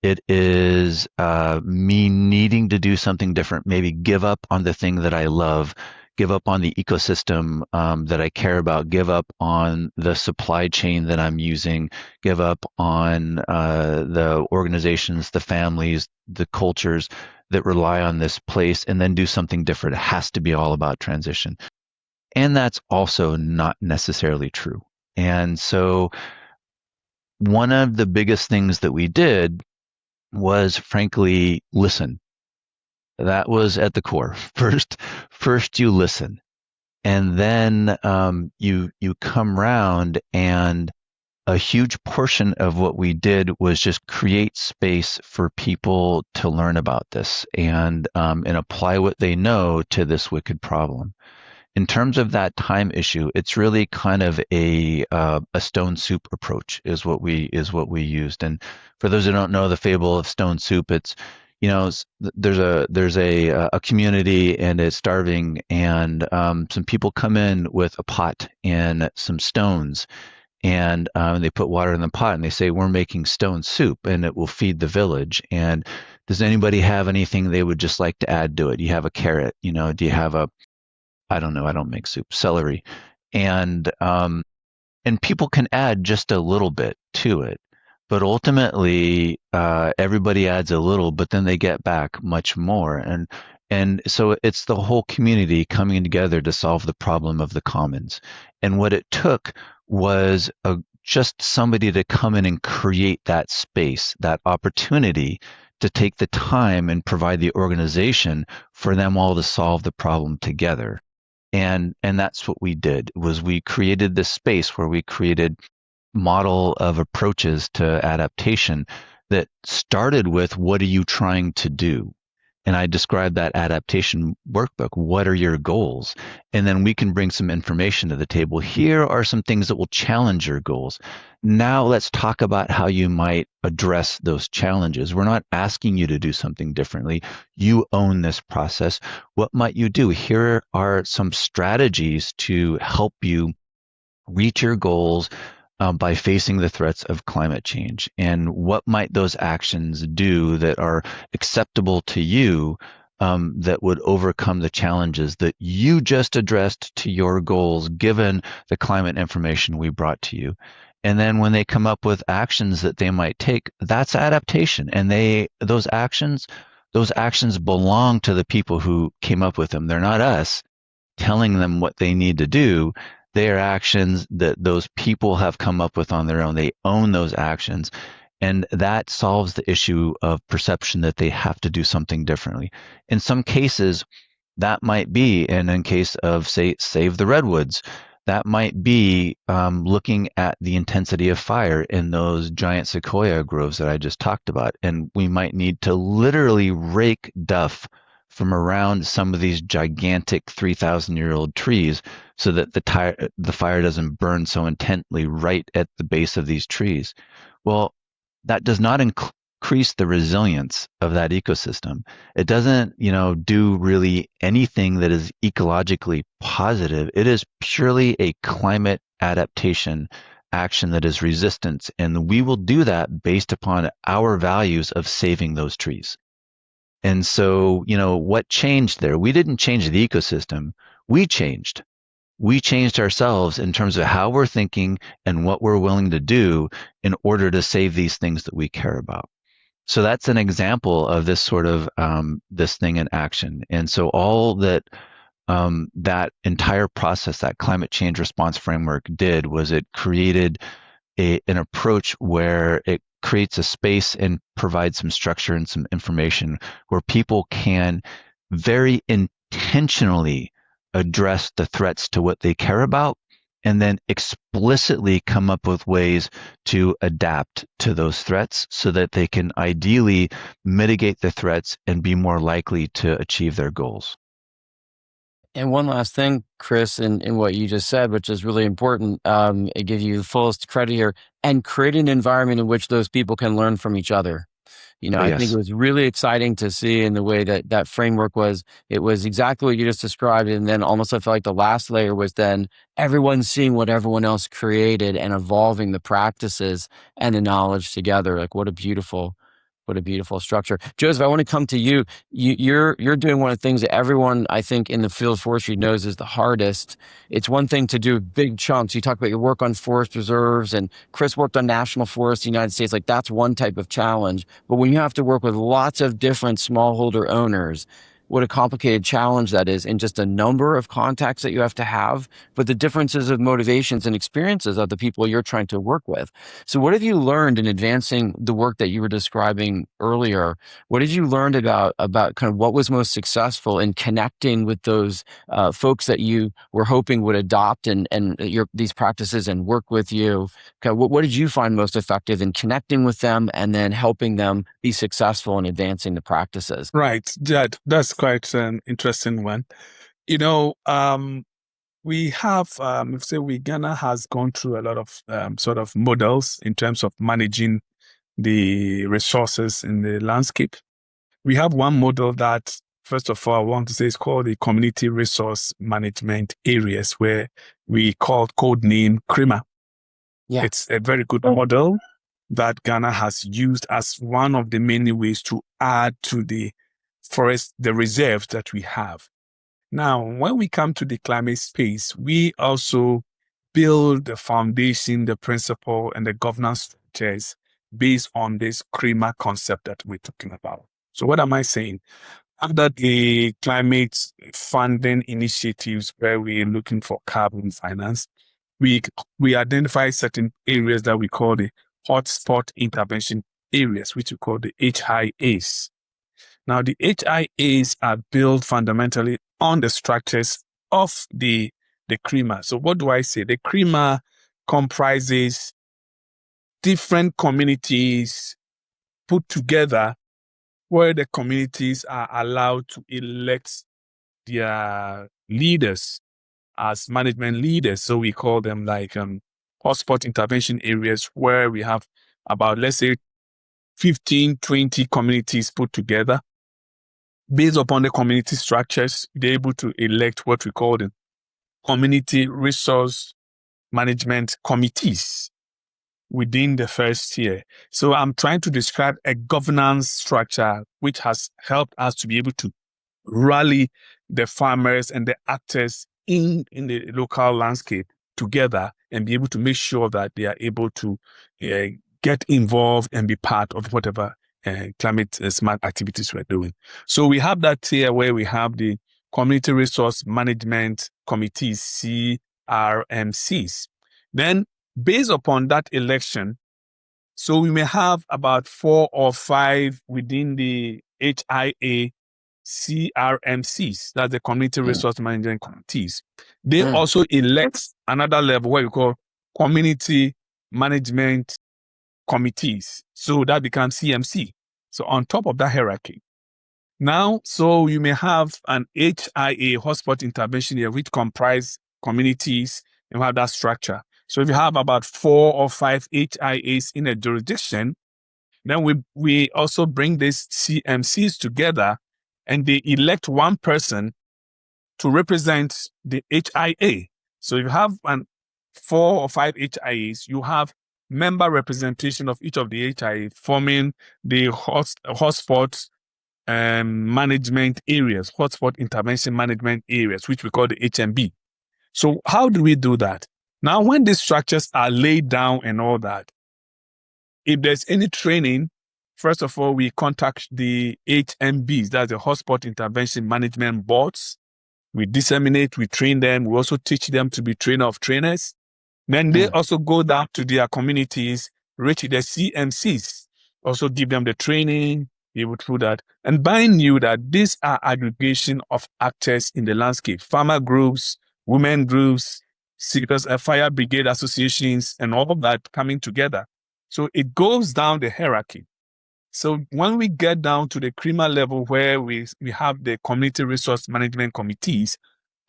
It is me needing to do something different, maybe give up on the thing that I love, give up on the ecosystem that I care about, give up on the supply chain that I'm using, give up on the organizations, the families, the cultures that rely on this place, and then do something different. It has to be all about transition. And that's also not necessarily true. And so one of the biggest things that we did was, frankly, listen. That was at the core. First you listen, and then you come round, and a huge portion of what we did was just create space for people to learn about this and apply what they know to this wicked problem. In terms of that time issue, it's really kind of a stone soup approach is what we used. And for those who don't know the fable of stone soup, it's there's a community and it's starving, and some people come in with a pot and some stones, and they put water in the pot and they say, we're making stone soup and it will feed the village. And does anybody have anything they would just like to add to it? You have a carrot, do you have a, I don't know, I don't make soup, celery. And people can add just a little bit to it, but ultimately everybody adds a little, but then they get back much more. And so it's the whole community coming together to solve the problem of the commons. And what it took was just somebody to come in and create that space, that opportunity to take the time and provide the organization for them all to solve the problem together. And that's what we did, was we created this space where we created model of approaches to adaptation that started with, what are you trying to do? And I described that adaptation workbook. What are your goals? And then we can bring some information to the table. Here are some things that will challenge your goals. Now let's talk about how you might address those challenges. We're not asking you to do something differently. You own this process. What might you do? Here are some strategies to help you reach your goals by facing the threats of climate change. And what might those actions do that are acceptable to you, that would overcome the challenges that you just addressed to your goals, given the climate information we brought to you? And then when they come up with actions that they might take, that's adaptation. And those actions belong to the people who came up with them. They're not us telling them what they need to do. They are actions that those people have come up with on their own. They own those actions. And that solves the issue of perception that they have to do something differently. In some cases, that might be, and in case of, say, Save the Redwoods, that might be looking at the intensity of fire in those giant sequoia groves that I just talked about. And we might need to literally rake duff from around some of these gigantic 3,000-year-old trees so that the fire doesn't burn so intently right at the base of these trees. Well, that does not increase the resilience of that ecosystem. It doesn't, do really anything that is ecologically positive. It is purely a climate adaptation action that is resistance. And we will do that based upon our values of saving those trees. And so, what changed there? We didn't change the ecosystem. We changed. We changed ourselves in terms of how we're thinking and what we're willing to do in order to save these things that we care about. So that's an example of this sort of this thing in action. And so all that that entire process, that climate change response framework did, was it created an approach where it creates a space and provides some structure and some information where people can very intentionally address the threats to what they care about, and then explicitly come up with ways to adapt to those threats so that they can ideally mitigate the threats and be more likely to achieve their goals. And one last thing, Chris, in what you just said, which is really important, I give you the fullest credit here, and create an environment in which those people can learn from each other. Oh, I think it yes. was really exciting to see in the way that that framework was. It was exactly what you just described. And then almost I felt like the last layer was then everyone seeing what everyone else created and evolving the practices and the knowledge together. Like what a beautiful structure. Joseph, I want to come to you. You're doing one of the things that everyone I think in the field of forestry knows is the hardest. It's one thing to do big chunks. You talk about your work on forest reserves, and Chris worked on national forests in the United States. Like that's one type of challenge. But when you have to work with lots of different smallholder owners, what a complicated challenge that is, in just a number of contacts that you have to have, but the differences of motivations and experiences of the people you're trying to work with. So what have you learned in advancing the work that you were describing earlier? What did you learn about kind of what was most successful in connecting with those folks that you were hoping would adopt and these practices and work with you? Okay, what did you find most effective in connecting with them and then helping them be successful in advancing the practices? Right, Jad, that's quite an interesting one. You know, We have, Ghana has gone through a lot of sort of models in terms of managing the resources in the landscape. We have one model that, first of all, I want to say is called the Community Resource Management Areas, where we call code name CREMA. Yeah. It's a very good model that Ghana has used as one of the many ways to add to the forest, the reserves that we have. Now, when we come to the climate space, we also build the foundation, the principle, and the governance structures based on this CREMA concept that we're talking about. So what am I saying? Under the climate funding initiatives where we're looking for carbon finance, we identify certain areas that we call the hotspot intervention areas, which we call the HIAs. Now, the HIAs are built fundamentally on the structures of the CREMA. So what do I say? The CREMA comprises different communities put together where the communities are allowed to elect their leaders as management leaders. So we call them like hotspot intervention areas where we have about, let's say, 15, 20 communities put together. Based upon the community structures, they're able to elect what we call the community resource management committees within the first year. So I'm trying to describe a governance structure which has helped us to be able to rally the farmers and the actors in the local landscape together and be able to make sure that they are able to get involved and be part of whatever climate smart activities we're doing. So we have that here where we have the Community Resource Management Committees, CRMCs. Then based upon that election, so we may have about 4 or 5 within the HIA CRMCs, that's the Community Resource Management Committees. They also elect another level where we call Community Management Committees. So that becomes CMC. So on top of that hierarchy. Now, so you may have an HIA, hotspot intervention area, which comprise communities and have that structure. So if you have about 4 or 5 HIAs in a jurisdiction, then we also bring these CMCs together and they elect one person to represent the HIA. So if you have 4 or 5 HIAs, you have member representation of each of the HIA forming the hotspot management areas, hotspot intervention management areas, which we call the HMB. So how do we do that? Now, when these structures are laid down and all that, if there's any training, first of all, we contact the HMBs, that's the hotspot intervention management boards. We disseminate, we train them. We also teach them to be trainer of trainers. Then they also go down to their communities, reach their CMCs, also give them the training, be able to do that. And mind you that these are aggregation of actors in the landscape, farmer groups, women groups, fire brigade associations, and all of that coming together. So it goes down the hierarchy. So when we get down to the CREMA level where we have the community resource management committees,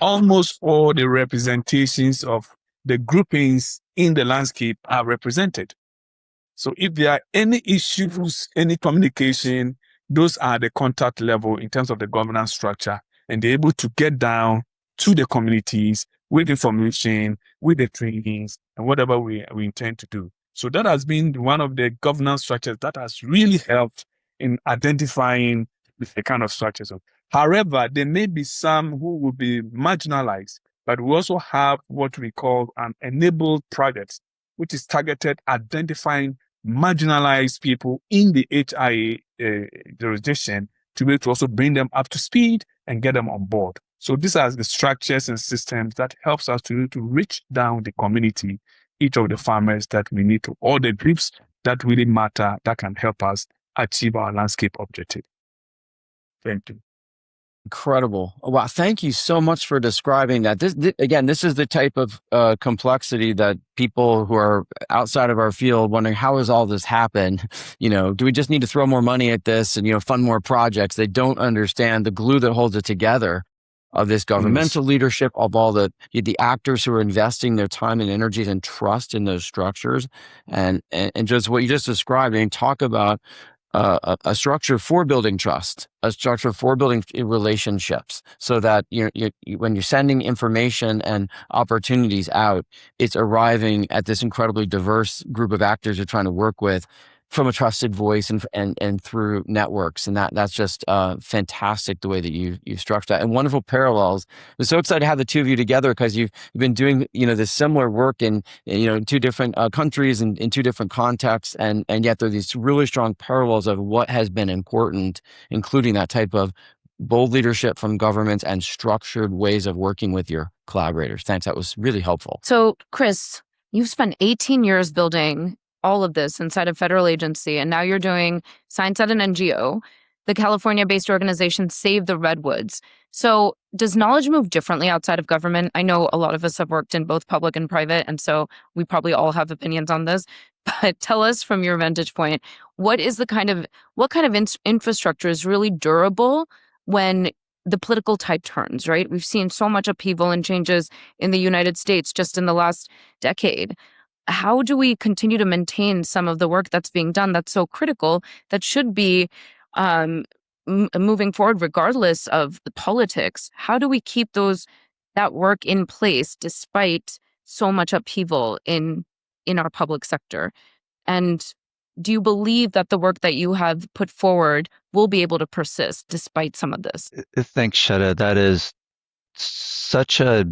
almost all the representations of the groupings in the landscape are represented. So if there are any issues, any communication, those are the contact level in terms of the governance structure, and they're able to get down to the communities with information, with the trainings, and whatever we intend to do. So that has been one of the governance structures that has really helped in identifying the kind of structures. However, there may be some who will be marginalized, but we also have what we call an enabled project, which is targeted identifying marginalized people in the HIA jurisdiction to be able to also bring them up to speed and get them on board. So these are the structures and systems that helps us to reach down the community, each of the farmers that we need to, all the groups that really matter, that can help us achieve our landscape objective. Thank you. Incredible. Wow. Thank you so much for describing that. This is the type of complexity that people who are outside of our field wondering, how has all this happened? Do we just need to throw more money at this and, fund more projects? They don't understand the glue that holds it together of this governmental leadership, of all the actors who are investing their time and energies and trust in those structures, and just what you just described. And talk about a structure for building trust, a structure for building relationships, so that when you're sending information and opportunities out, it's arriving at this incredibly diverse group of actors you're trying to work with from a trusted voice and through networks. And that's just fantastic the way that you've structured that, and wonderful parallels. I'm so excited to have the two of you together, because you've been doing this similar work in two different countries and in two different contexts, and yet there are these really strong parallels of what has been important, including that type of bold leadership from governments and structured ways of working with your collaborators. Thanks. That was really helpful. So, Chris, you've spent 18 years building all of this inside a federal agency, and now you're doing science at an NGO, the California-based organization Save the Redwoods. So does knowledge move differently outside of government? I know a lot of us have worked in both public and private, and so we probably all have opinions on this. But tell us from your vantage point, what kind of infrastructure is really durable when the political tide turns, right? We've seen so much upheaval and changes in the United States just in the last decade. How do we continue to maintain some of the work that's being done that's so critical, that should be moving forward regardless of the politics? How do we keep that work in place despite so much upheaval in our public sector? And do you believe that the work that you have put forward will be able to persist despite some of this? Thanks, Shetta. That is such a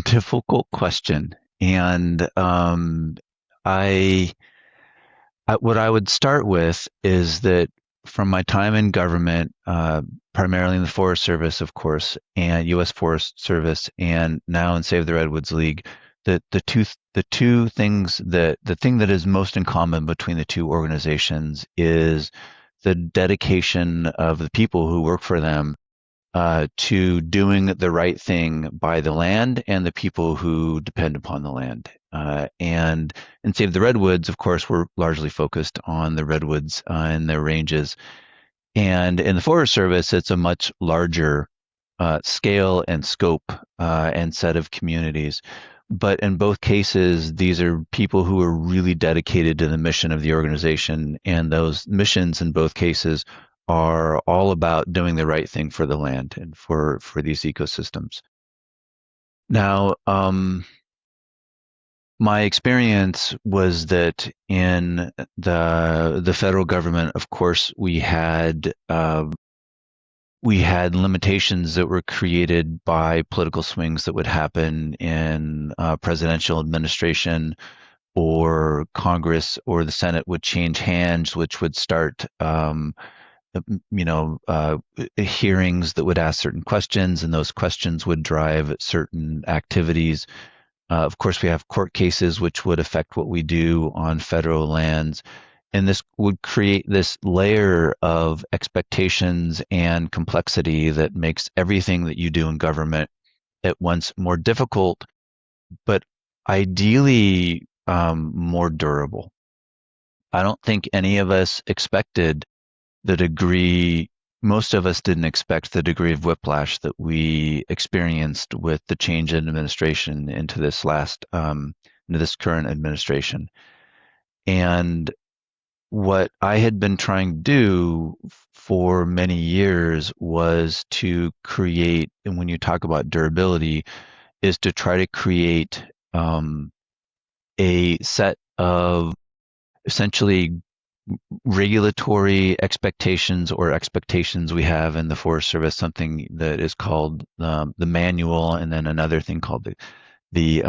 difficult question. And what I would start with is that from my time in government, primarily in the Forest Service, of course, and U.S. Forest Service, and now in Save the Redwoods League, the thing that is most in common between the two organizations is the dedication of the people who work for them to doing the right thing by the land and the people who depend upon the land. And in Save the Redwoods, of course, we're largely focused on the redwoods and their ranges. And in the Forest Service, it's a much larger scale and scope and set of communities. But in both cases, these are people who are really dedicated to the mission of the organization, and those missions in both cases are all about doing the right thing for the land and for these ecosystems. Now, my experience was that in the federal government, of course, we had limitations that were created by political swings that would happen in presidential administration, or Congress or the Senate would change hands, which would start hearings that would ask certain questions, and those questions would drive certain activities. Of course, we have court cases which would affect what we do on federal lands. And this would create this layer of expectations and complexity that makes everything that you do in government at once more difficult, but ideally more durable. I don't think any of us expected the degree, most of us didn't expect the degree of whiplash that we experienced with the change in administration into this current administration. And what I had been trying to do for many years was to create, and when you talk about durability, is to try to create a set of essentially regulatory expectations, or expectations we have in the Forest Service, something that is called the manual, and then another thing called the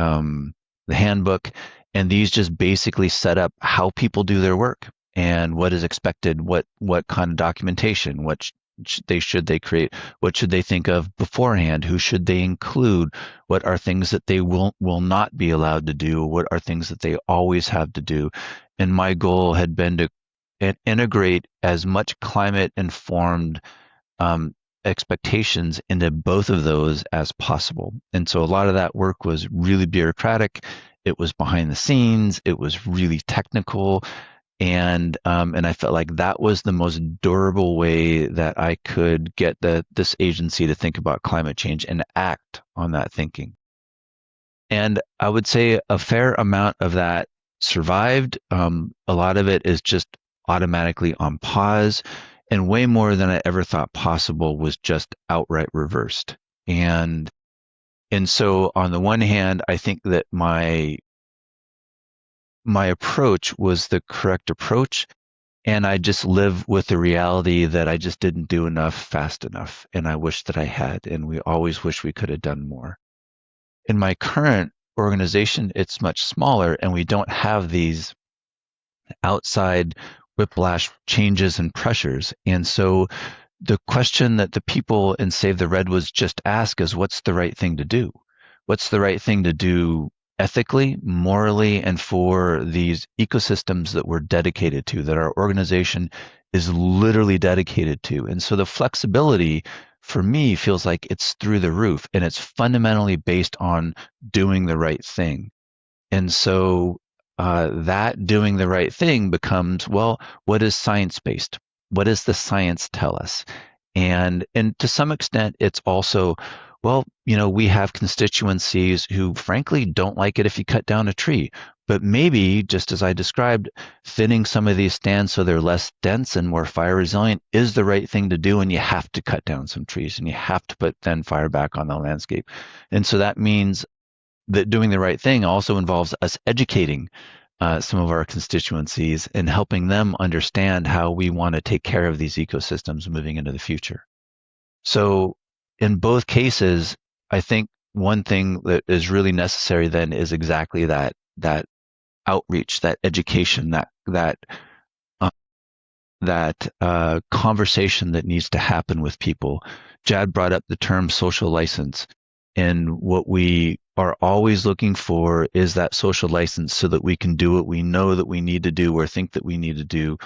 handbook. And these just basically set up how people do their work and what is expected, what kind of documentation, should they create, what should they think of beforehand, who should they include, what are things that they will not be allowed to do, what are things that they always have to do. And my goal had been to integrate as much climate-informed expectations into both of those as possible. And so a lot of that work was really bureaucratic. It was behind the scenes. It was really technical. And I felt like that was the most durable way that I could get this agency to think about climate change and act on that thinking. And I would say a fair amount of that survived. A lot of it is just automatically on pause, and way more than I ever thought possible was just outright reversed. And so on the one hand, I think that my approach was the correct approach. And I just live with the reality that I just didn't do enough fast enough. And I wish that I had. And we always wish we could have done more. In my current organization, it's much smaller, and we don't have these outside whiplash changes and pressures. And so the question that the people in Save the Redwoods just ask is, what's the right thing to do? What's the right thing to do ethically, morally, and for these ecosystems that we're dedicated to, that our organization is literally dedicated to? And so the flexibility for me feels like it's through the roof, and it's fundamentally based on doing the right thing. And so that doing the right thing becomes, well, what is science-based? What does the science tell us? And to some extent, it's also, well, we have constituencies who frankly don't like it if you cut down a tree. But maybe, just as I described, thinning some of these stands so they're less dense and more fire resilient is the right thing to do, and you have to cut down some trees, and you have to put then fire back on the landscape. And so that means that doing the right thing also involves us educating some of our constituencies and helping them understand how we want to take care of these ecosystems moving into the future. So in both cases, I think one thing that is really necessary then is exactly that outreach, that education, that conversation that needs to happen with people. Jad brought up the term social license. And what we are always looking for is that social license so that we can do what we know that we need to do or think that we need to do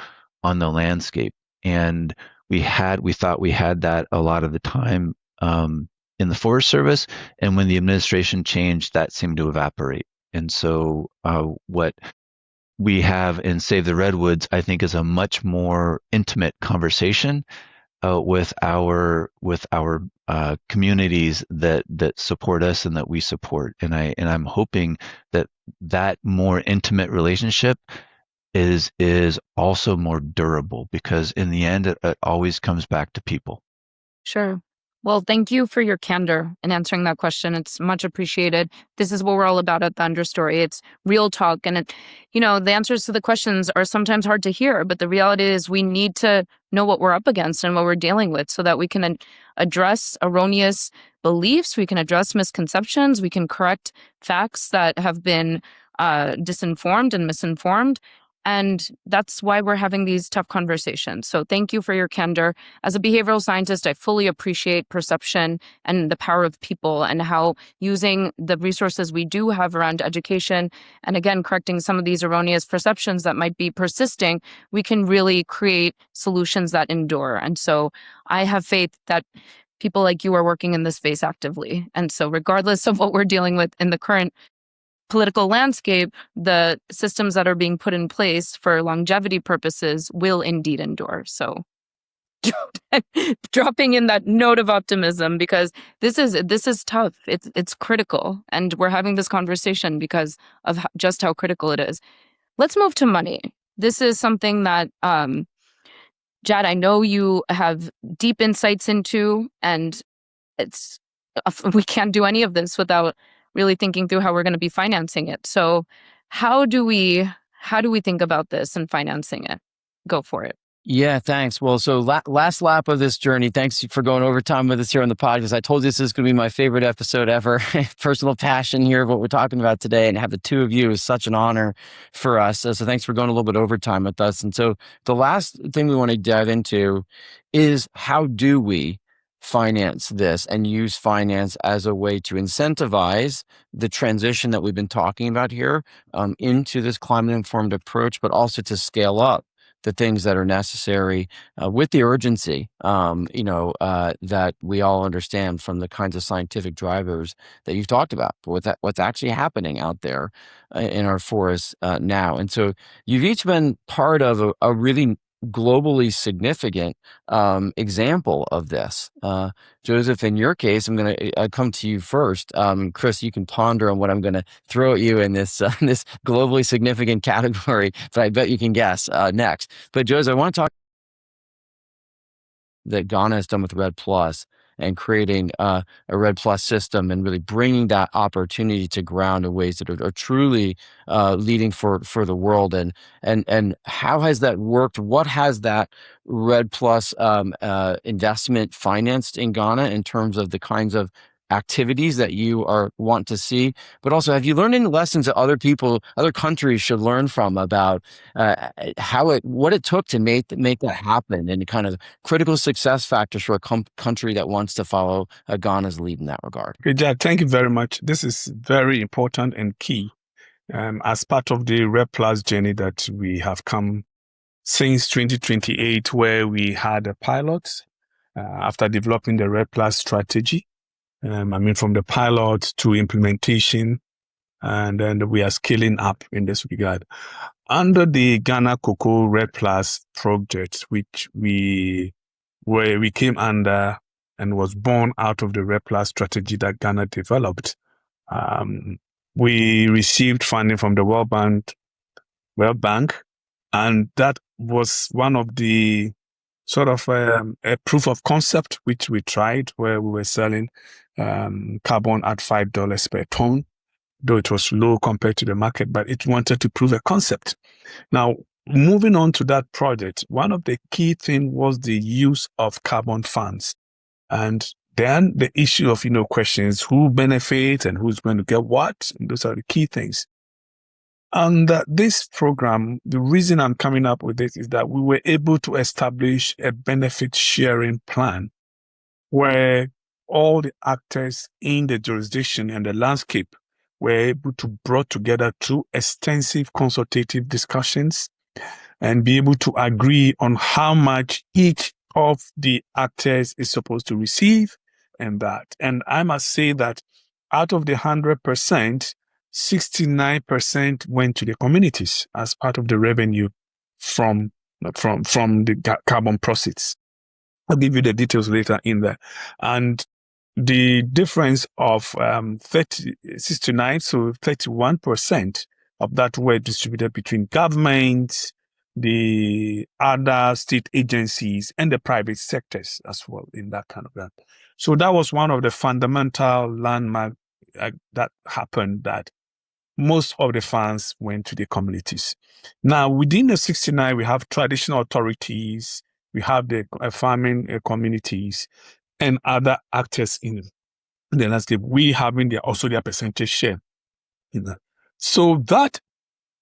on the landscape. And we thought we had that a lot of the time in the Forest Service. And when the administration changed, that seemed to evaporate. And so what we have in Save the Redwoods, I think, is a much more intimate conversation with our communities that support us and that we support. And I'm hoping that more intimate relationship is also more durable, because in the end, it always comes back to people. Sure. Well, thank you for your candor in answering that question. It's much appreciated. This is what we're all about at the Understory. It's real talk. And, the answers to the questions are sometimes hard to hear, but the reality is we need to know what we're up against and what we're dealing with so that we can address erroneous beliefs, we can address misconceptions, we can correct facts that have been disinformed and misinformed. And that's why we're having these tough conversations. So thank you for your candor. As a behavioral scientist, I fully appreciate perception and the power of people and how using the resources we do have around education and, again, correcting some of these erroneous perceptions that might be persisting, we can really create solutions that endure. And so I have faith that people like you are working in this space actively. And so regardless of what we're dealing with in the current political landscape, the systems that are being put in place for longevity purposes will indeed endure. So dropping in that note of optimism, because this is tough. It's critical. And we're having this conversation because of just how critical it is. Let's move to money. This is something that, Jad, I know you have deep insights into, and we can't do any of this without really thinking through how we're going to be financing it. So how do we think about this and financing it? Go for it. Yeah, thanks. Well, so last lap of this journey. Thanks for going overtime with us here on the podcast. I told you this is going to be my favorite episode ever. Personal passion here of what we're talking about today, and have the two of you is such an honor for us. So thanks for going a little bit overtime with us. And so the last thing we want to dive into is, how do we finance this and use finance as a way to incentivize the transition that we've been talking about here into this climate-informed approach, but also to scale up the things that are necessary with the urgency, that we all understand from the kinds of scientific drivers that you've talked about, what's actually happening out there in our forests now. And so you've each been part of a really globally significant example of this. Joseph, in your case, I'm going to come to you first. Chris, you can ponder on what I'm going to throw at you in this this globally significant category, but I bet you can guess next. But Joseph, I want to talk that Ghana has done with Red Plus and creating a Red Plus system and really bringing that opportunity to ground in ways that are truly leading for the world. And how has that worked? What has that Red Plus investment financed in Ghana in terms of the kinds of activities that you want to see? But also, have you learned any lessons that other countries should learn from about what it took to make that happen, and kind of critical success factors for a country that wants to follow Ghana's lead in that regard? Okay, Jack, thank you very much. This is very important and key as part of the Red Plus journey that we have come since 2028, where we had a pilot after developing the Red Plus strategy. From the pilot to implementation, and then we are scaling up in this regard. Under the Ghana Cocoa Red Plus project, which we came under and was born out of the Red Plus strategy that Ghana developed, we received funding from the World Bank, and that was one of the sort of a proof of concept which we tried, where we were selling carbon at $5 per ton, though it was low compared to the market, but it wanted to prove a concept. Now, moving on to that project, one of the key things was the use of carbon funds. And then the issue of, questions, who benefits and who's going to get what. And those are the key things. And this program, the reason I'm coming up with this is that we were able to establish a benefit sharing plan where all the actors in the jurisdiction and the landscape were able to brought together through extensive consultative discussions and be able to agree on how much each of the actors is supposed to receive and that. And I must say that out of the 100%, 69% went to the communities as part of the revenue from the carbon proceeds. I'll give you the details later in there. And the difference of 69, so 31% of that were distributed between governments, the other state agencies, and the private sectors as well in that kind of that. So that was one of the fundamental landmark that happened, that most of the funds went to the communities. Now, within the 69, we have traditional authorities, we have the farming communities, and other actors in the landscape. We having also their percentage share in that. So that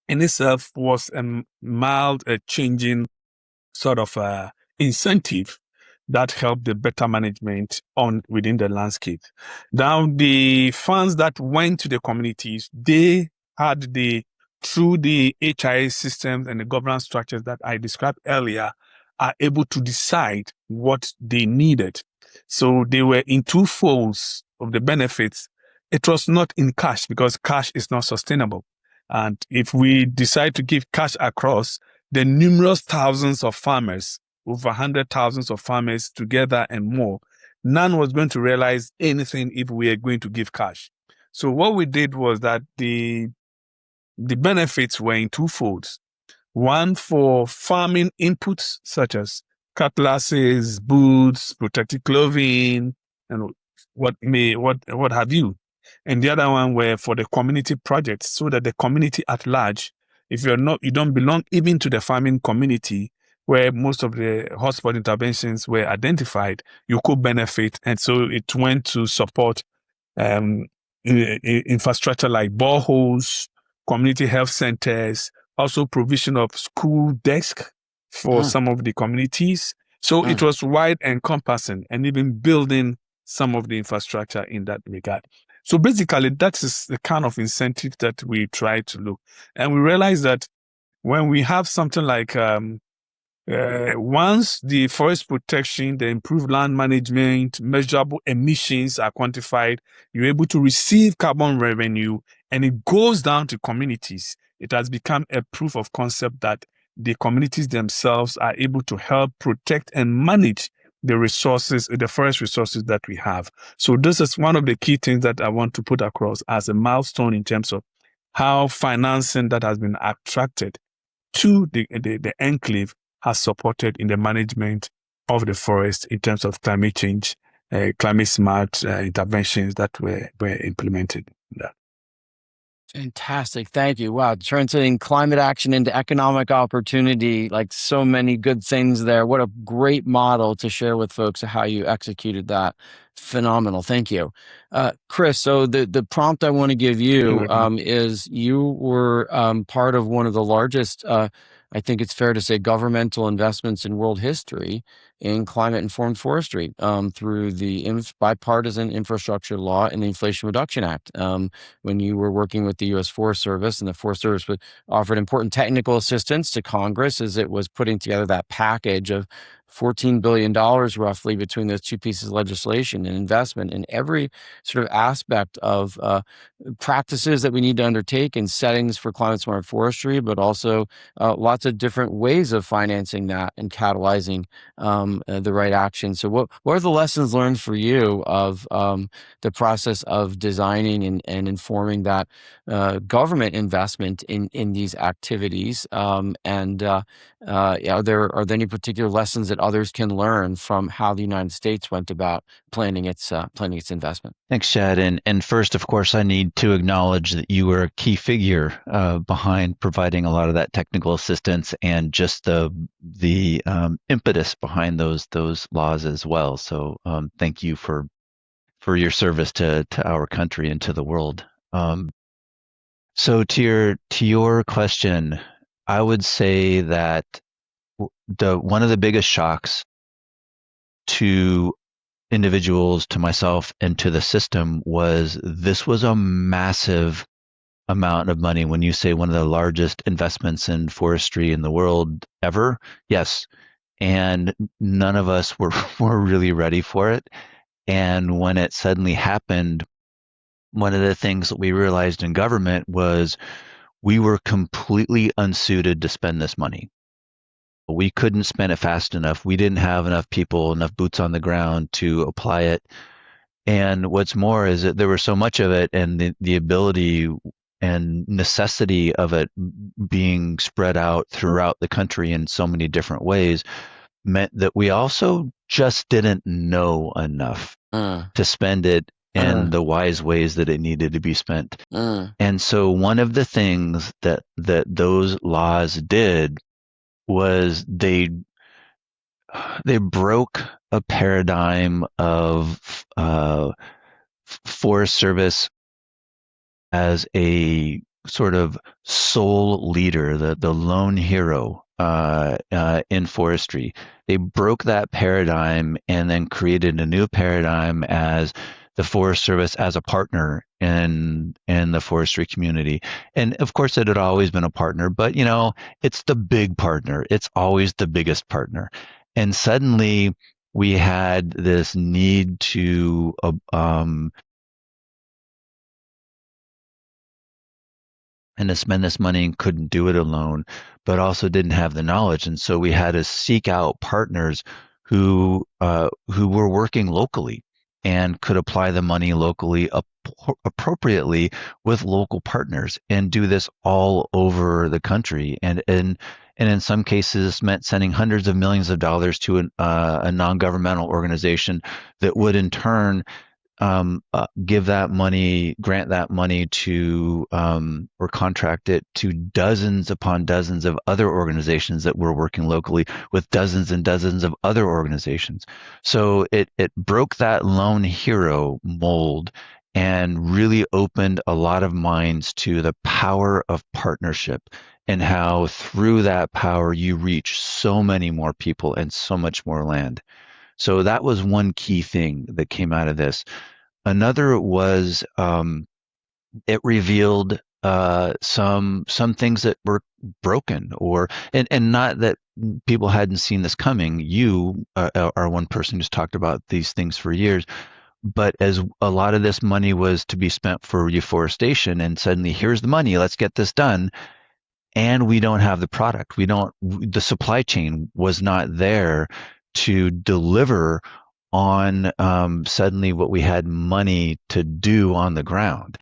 in itself was a mild changing sort of incentive that helped the better management within the landscape. Now, the funds that went to the communities, they had through the HIA systems and the governance structures that I described earlier, are able to decide what they needed. So they were in two folds of the benefits. It was not in cash, because cash is not sustainable. And if we decide to give cash across, the numerous thousands of farmers, over 100,000 of farmers together and more, none was going to realize anything if we are going to give cash. So what we did was that the benefits were in two folds. One for farming inputs such as cutlasses, boots, protective clothing, and what have you. And the other one were for the community projects, so that the community at large, if you don't belong even to the farming community where most of the hotspot interventions were identified, you could benefit. And so it went to support infrastructure like boreholes, community health centers, also provision of school desk for some of the communities. So it was wide encompassing, and even building some of the infrastructure in that regard. So basically, that is the kind of incentive that we try to look. And we realize that when we have something like Once the forest protection, the improved land management, measurable emissions are quantified, you're able to receive carbon revenue, and it goes down to communities. It has become a proof of concept that the communities themselves are able to help protect and manage the resources, the forest resources that we have. So this is one of the key things that I want to put across as a milestone in terms of how financing that has been attracted to the enclave has supported in the management of the forest in terms of climate change, climate smart interventions that were implemented. Fantastic. Thank you. Wow. Translating climate action into economic opportunity, like so many good things there. What a great model to share with folks how you executed that. Phenomenal. Thank you. Chris, so the prompt I want to give you is you were part of one of the largest, I think it's fair to say, governmental investments in world history in climate-informed forestry through the bipartisan infrastructure law and the Inflation Reduction Act. When you were working with the U.S. Forest Service, and the Forest Service offered important technical assistance to Congress as it was putting together that package of $14 billion roughly between those two pieces of legislation and investment in every sort of aspect of practices that we need to undertake in settings for climate smart forestry, but also lots of different ways of financing that and catalyzing the right action. So what are the lessons learned for you of the process of designing and informing that government investment in these activities? Are there any particular lessons that others can learn from how the United States went about planning its investment? Thanks, Chad. And first, of course, I need to acknowledge that you were a key figure behind providing a lot of that technical assistance and just the impetus behind those laws as well. So thank you for your service to our country and to the world. So to your question, I would say that one of the biggest shocks to individuals, to myself, and to the system was this was a massive amount of money. When you say one of the largest investments in forestry in the world ever, yes. And none of us were really ready for it. And when it suddenly happened, one of the things that we realized in government was we were completely unsuited to spend this money. We couldn't spend it fast enough. We didn't have enough people, enough boots on the ground to apply it. And what's more is that there was so much of it, and the ability and necessity of it being spread out throughout the country in so many different ways meant that we also just didn't know enough to spend it in the wise ways that it needed to be spent. And so one of the things that those laws did was they broke a paradigm of Forest Service as a sort of sole leader, the lone hero in forestry. They broke that paradigm and then created a new paradigm as the Forest Service as a partner in the forestry community. And of course, it had always been a partner, but it's the big partner. It's always the biggest partner. And suddenly we had this need to and to spend this money and couldn't do it alone, but also didn't have the knowledge. And so we had to seek out partners who were working locally and could apply the money locally appropriately with local partners and do this all over the country. And in some cases meant sending hundreds of millions of dollars to a non-governmental organization that would in turn give that money, grant that money to, or contract it to dozens upon dozens of other organizations that were working locally with dozens and dozens of other organizations. So it broke that lone hero mold and really opened a lot of minds to the power of partnership and how through that power you reach so many more people and so much more land. So that was one key thing that came out of this. Another was it revealed some things that were broken, and not that people hadn't seen this coming. You are one person who's talked about these things for years. But as a lot of this money was to be spent for reforestation, and suddenly here's the money, let's get this done. And we don't have the product. The supply chain was not there to deliver on suddenly what we had money to do on the ground.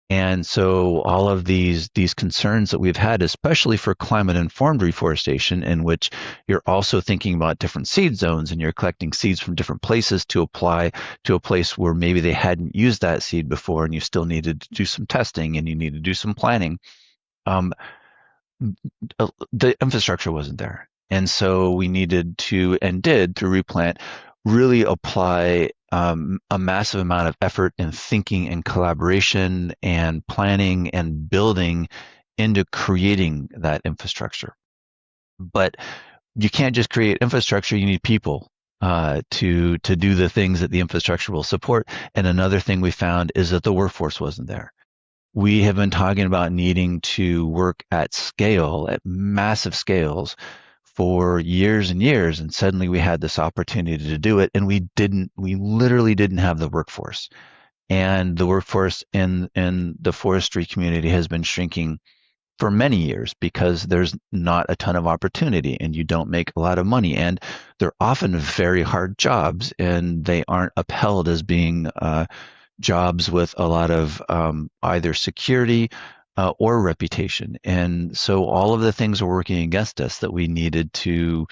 And so all of these concerns that we've had, especially for climate informed reforestation, in which you're also thinking about different seed zones and you're collecting seeds from different places to apply to a place where maybe they hadn't used that seed before, and you still needed to do some testing and you need to do some planning. The infrastructure wasn't there. And so we needed to, and did through Replant, really apply a massive amount of effort and thinking and collaboration and planning and building into creating that infrastructure. But you can't just create infrastructure, you need people to do the things that the infrastructure will support. And another thing we found is that the workforce wasn't there. We have been talking about needing to work at scale, at massive scales, for years and years, and suddenly we had this opportunity to do it, and we literally didn't have the workforce. And the workforce in the forestry community has been shrinking for many years because there's not a ton of opportunity and you don't make a lot of money, and they're often very hard jobs, and they aren't upheld as being jobs with a lot of either security or reputation. And so all of the things were working against us that we needed to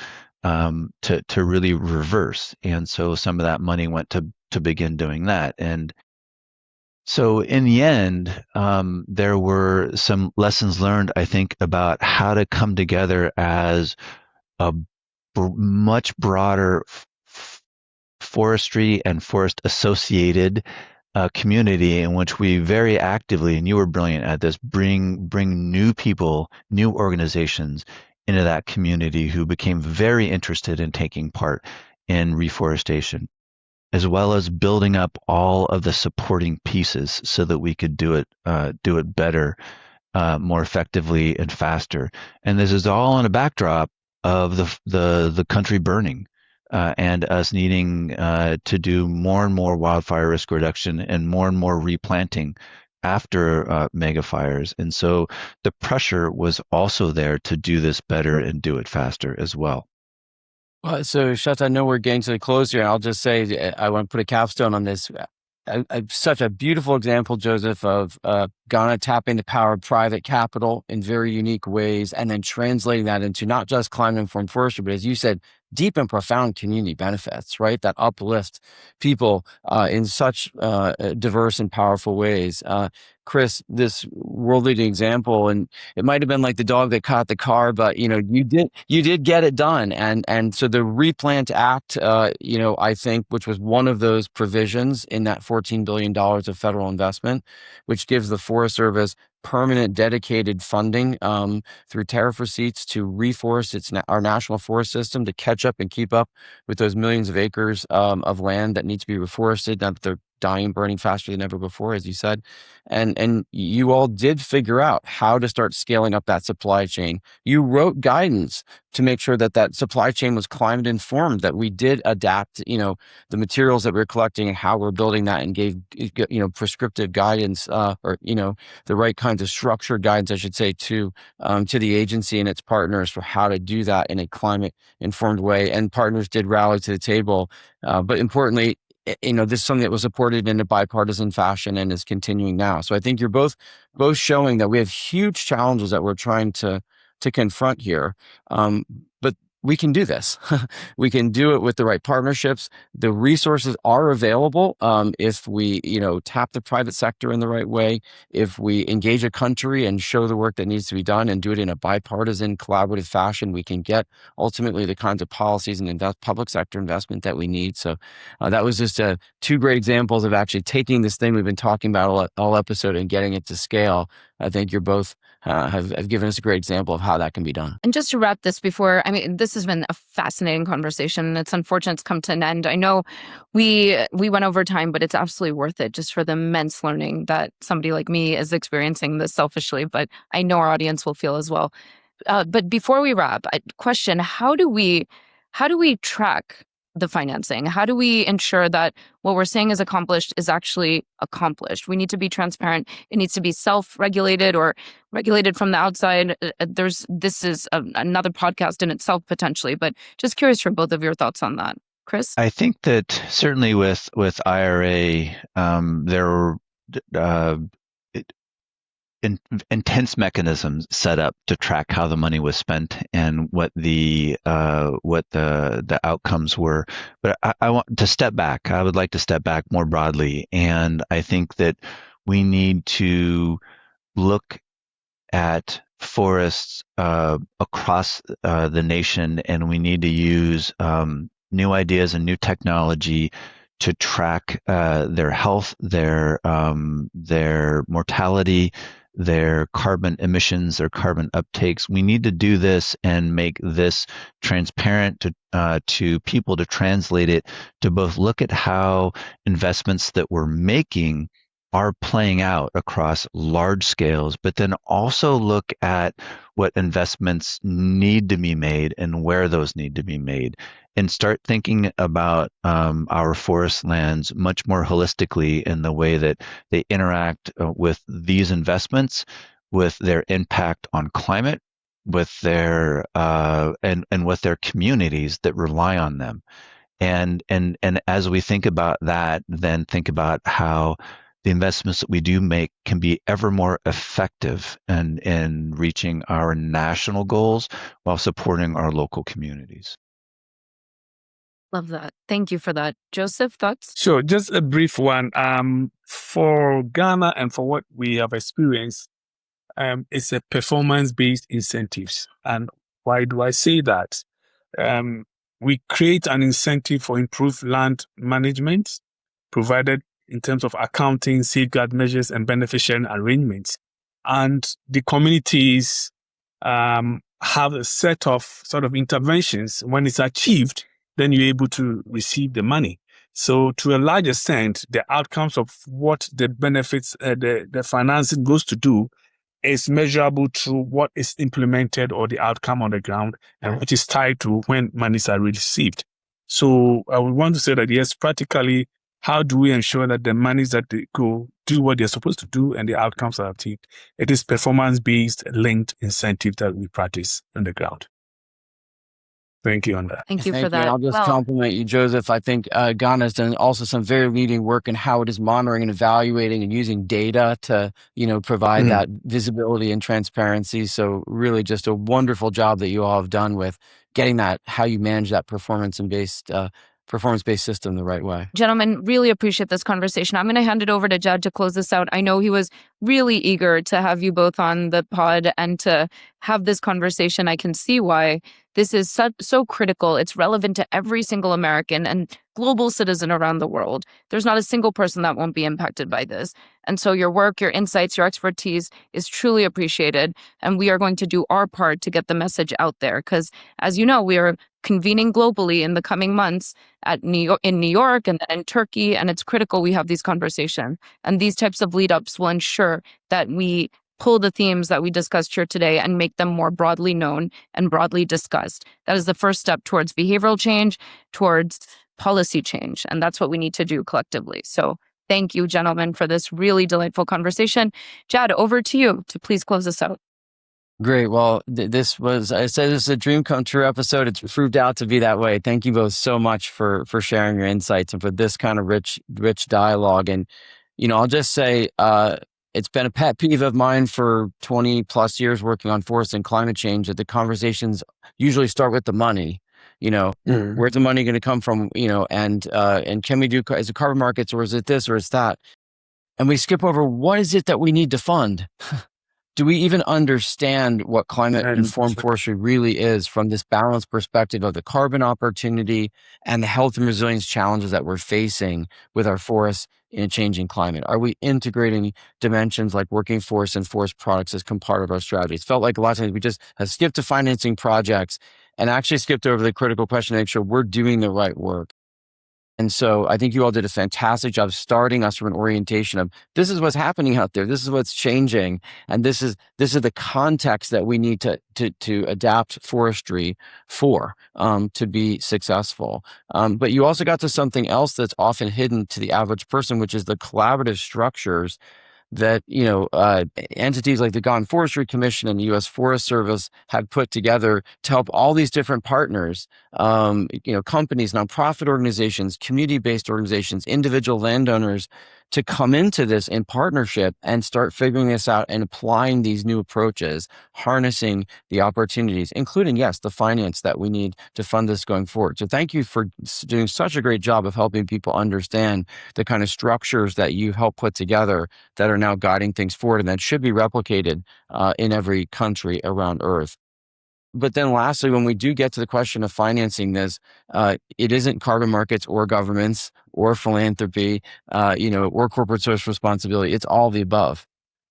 really reverse. And so some of that money went to begin doing that. And so in the end, there were some lessons learned, I think, about how to come together as a much broader forestry and forest associated community, in which we very actively, and you were brilliant at this, bring new people, new organizations into that community who became very interested in taking part in reforestation, as well as building up all of the supporting pieces so that we could do it better, more effectively and faster. And this is all on a backdrop of the country burning. And us needing to do more and more wildfire risk reduction and more replanting after mega fires. And so the pressure was also there to do this better and do it faster as well. So, Shat, I know we're getting to the close here. I'll just say I want to put a capstone on this. Such a beautiful example, Joseph, of Ghana tapping the power of private capital in very unique ways, and then translating that into not just climate-informed forestry, but as you said, deep and profound community benefits, right? That uplift people in such diverse and powerful ways. Chris, this world-leading example, and it might have been like the dog that caught the car, but you did get it done, and so the Replant Act, I think, which was one of those provisions in that $14 billion of federal investment, which gives the Forest Service permanent dedicated funding through tariff receipts to reforest our national forest system to catch up and keep up with those millions of acres of land that need to be reforested, now that they're dying, burning faster than ever before, as you said. And you all did figure out how to start scaling up that supply chain. You wrote guidance to make sure that that supply chain was climate informed, that we did adapt, the materials that we're collecting and how we're building that, and gave, prescriptive guidance, or the right kinds of structured guidance, I should say, to the agency and its partners for how to do that in a climate informed way. And partners did rally to the table. But importantly, this is something that was supported in a bipartisan fashion and is continuing now. So I think you're both showing that we have huge challenges that we're trying to confront here. But we can do this. We can do it with the right partnerships. The resources are available if we, tap the private sector in the right way, if we engage a country and show the work that needs to be done and do it in a bipartisan, collaborative fashion. We can get ultimately the kinds of policies and public sector investment that we need. So that was just two great examples of actually taking this thing we've been talking about all episode and getting it to scale. I think you're both have given us a great example of how that can be done. And just to wrap this this has been a fascinating conversation. It's unfortunate it's come to an end. I know we went over time, but it's absolutely worth it just for the immense learning that somebody like me is experiencing this selfishly, but I know our audience will feel as well. But before we wrap, question: how do we track the financing? How do we ensure that what we're saying is accomplished is actually accomplished? We need to be transparent. It needs to be self-regulated or regulated from the outside. This is another podcast in itself potentially, but just curious for both of your thoughts on that. Chris? I think that certainly with IRA, there were intense mechanisms set up to track how the money was spent and what the outcomes were. But I want to step back. I would like to step back more broadly, and I think that we need to look at forests across the nation, and we need to use new ideas and new technology to track their health, their mortality, their carbon emissions, their carbon uptakes. We need to do this and make this transparent to people, to translate it, to both look at how investments that we're making are playing out across large scales, but then also look at what investments need to be made and where those need to be made, and start thinking about our forest lands much more holistically in the way that they interact with these investments, with their impact on climate, with their and with their communities that rely on them. And as we think about that, then think about how the investments that we do make can be ever more effective in reaching our national goals while supporting our local communities. Love that. Thank you for that. Joseph, thoughts? Sure, just a brief one. For Ghana and for what we have experienced, it's a performance-based incentives. And why do I say that? We create an incentive for improved land management, provided in terms of accounting, safeguard measures, and beneficiary arrangements. And the communities have a set of sort of interventions. When it's achieved, then you're able to receive the money. So to a large extent, the outcomes of what the benefits, the financing goes to do is measurable through what is implemented or the outcome on the ground, and which is tied to when monies are received. So I would want to say that, yes, practically, how do we ensure that the monies that they go do what they're supposed to do and the outcomes are achieved? It is performance-based linked incentive that we practice on the ground. Thank you on that. Thank you for And that. I'll just compliment you, Joseph. I think Ghana has done also some very leading work in how it is monitoring and evaluating and using data to, provide that visibility and transparency. So really just a wonderful job that you all have done with getting that, how you manage that performance-based system the right way. Gentlemen, really appreciate this conversation. I'm going to hand it over to Jad to close this out. I know he was really eager to have you both on the pod and to have this conversation. I can see why this is so critical. It's relevant to every single American and global citizen around the world. There's not a single person that won't be impacted by this. And so your work, your insights, your expertise is truly appreciated. And we are going to do our part to get the message out there. Because as you know, we are convening globally in the coming months in New York and in Turkey. And it's critical we have these conversations. And these types of lead ups will ensure that we pull the themes that we discussed here today and make them more broadly known and broadly discussed. That is the first step towards behavioral change, towards policy change. And that's what we need to do collectively. So thank you, gentlemen, for this really delightful conversation. Jad, over to you to please close us out. Great. Well, this is a dream come true episode. It's proved out to be that way. Thank you both so much for sharing your insights and for this kind of rich dialogue. And, I'll just say, it's been a pet peeve of mine for 20 plus years working on forest and climate change that the conversations usually start with the money. Where's the money going to come from? And can we do, is it carbon markets, or is it this, or is that? And we skip over, what is it that we need to fund? Do we even understand what climate-informed forestry really is from this balanced perspective of the carbon opportunity and the health and resilience challenges that we're facing with our forests in a changing climate? Are we integrating dimensions like working forests and forest products as part of our strategy? It's felt like a lot of times we just have skipped to financing projects and actually skipped over the critical question to make sure we're doing the right work. And so I think you all did a fantastic job starting us from an orientation of this is what's happening out there. This is what's changing. And this is the context that we need to adapt forestry for to be successful. But you also got to something else that's often hidden to the average person, which is the collaborative structures that entities like the Gone Forestry Commission and the U.S. Forest Service had put together to help all these different partners, companies, nonprofit organizations, community-based organizations, individual landowners, to come into this in partnership and start figuring this out and applying these new approaches, harnessing the opportunities, including, yes, the finance that we need to fund this going forward. So thank you for doing such a great job of helping people understand the kind of structures that you help put together that are now guiding things forward and that should be replicated in every country around Earth. But then lastly, when we do get to the question of financing this, it isn't carbon markets or governments or philanthropy, or corporate social responsibility. It's all the above.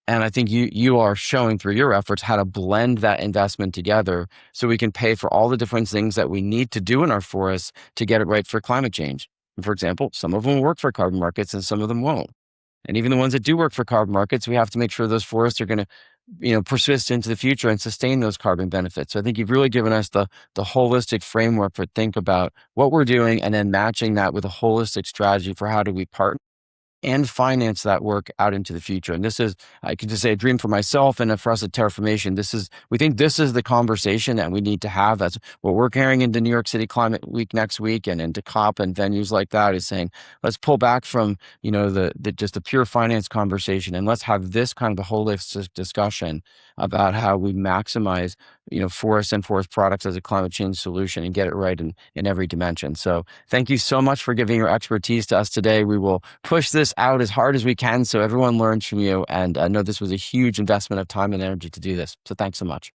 And I think you are showing through your efforts how to blend that investment together so we can pay for all the different things that we need to do in our forests to get it right for climate change. For example, some of them will work for carbon markets and some of them won't. And even the ones that do work for carbon markets, we have to make sure those forests are going to persist into the future and sustain those carbon benefits. So I think you've really given us the holistic framework to think about what we're doing and then matching that with a holistic strategy for how do we partner and finance that work out into the future. And this is, I could just say, a dream for myself and for us at Terraformation. We think this is the conversation that we need to have. That's what we're carrying into New York City Climate Week next week and into COP and venues like that, is saying, let's pull back from, just the pure finance conversation and let's have this kind of a holistic discussion about how we maximize, forests and forest products as a climate change solution and get it right in every dimension. So thank you so much for giving your expertise to us today. We will push this out as hard as we can so everyone learns from you. And I know this was a huge investment of time and energy to do this. So thanks so much.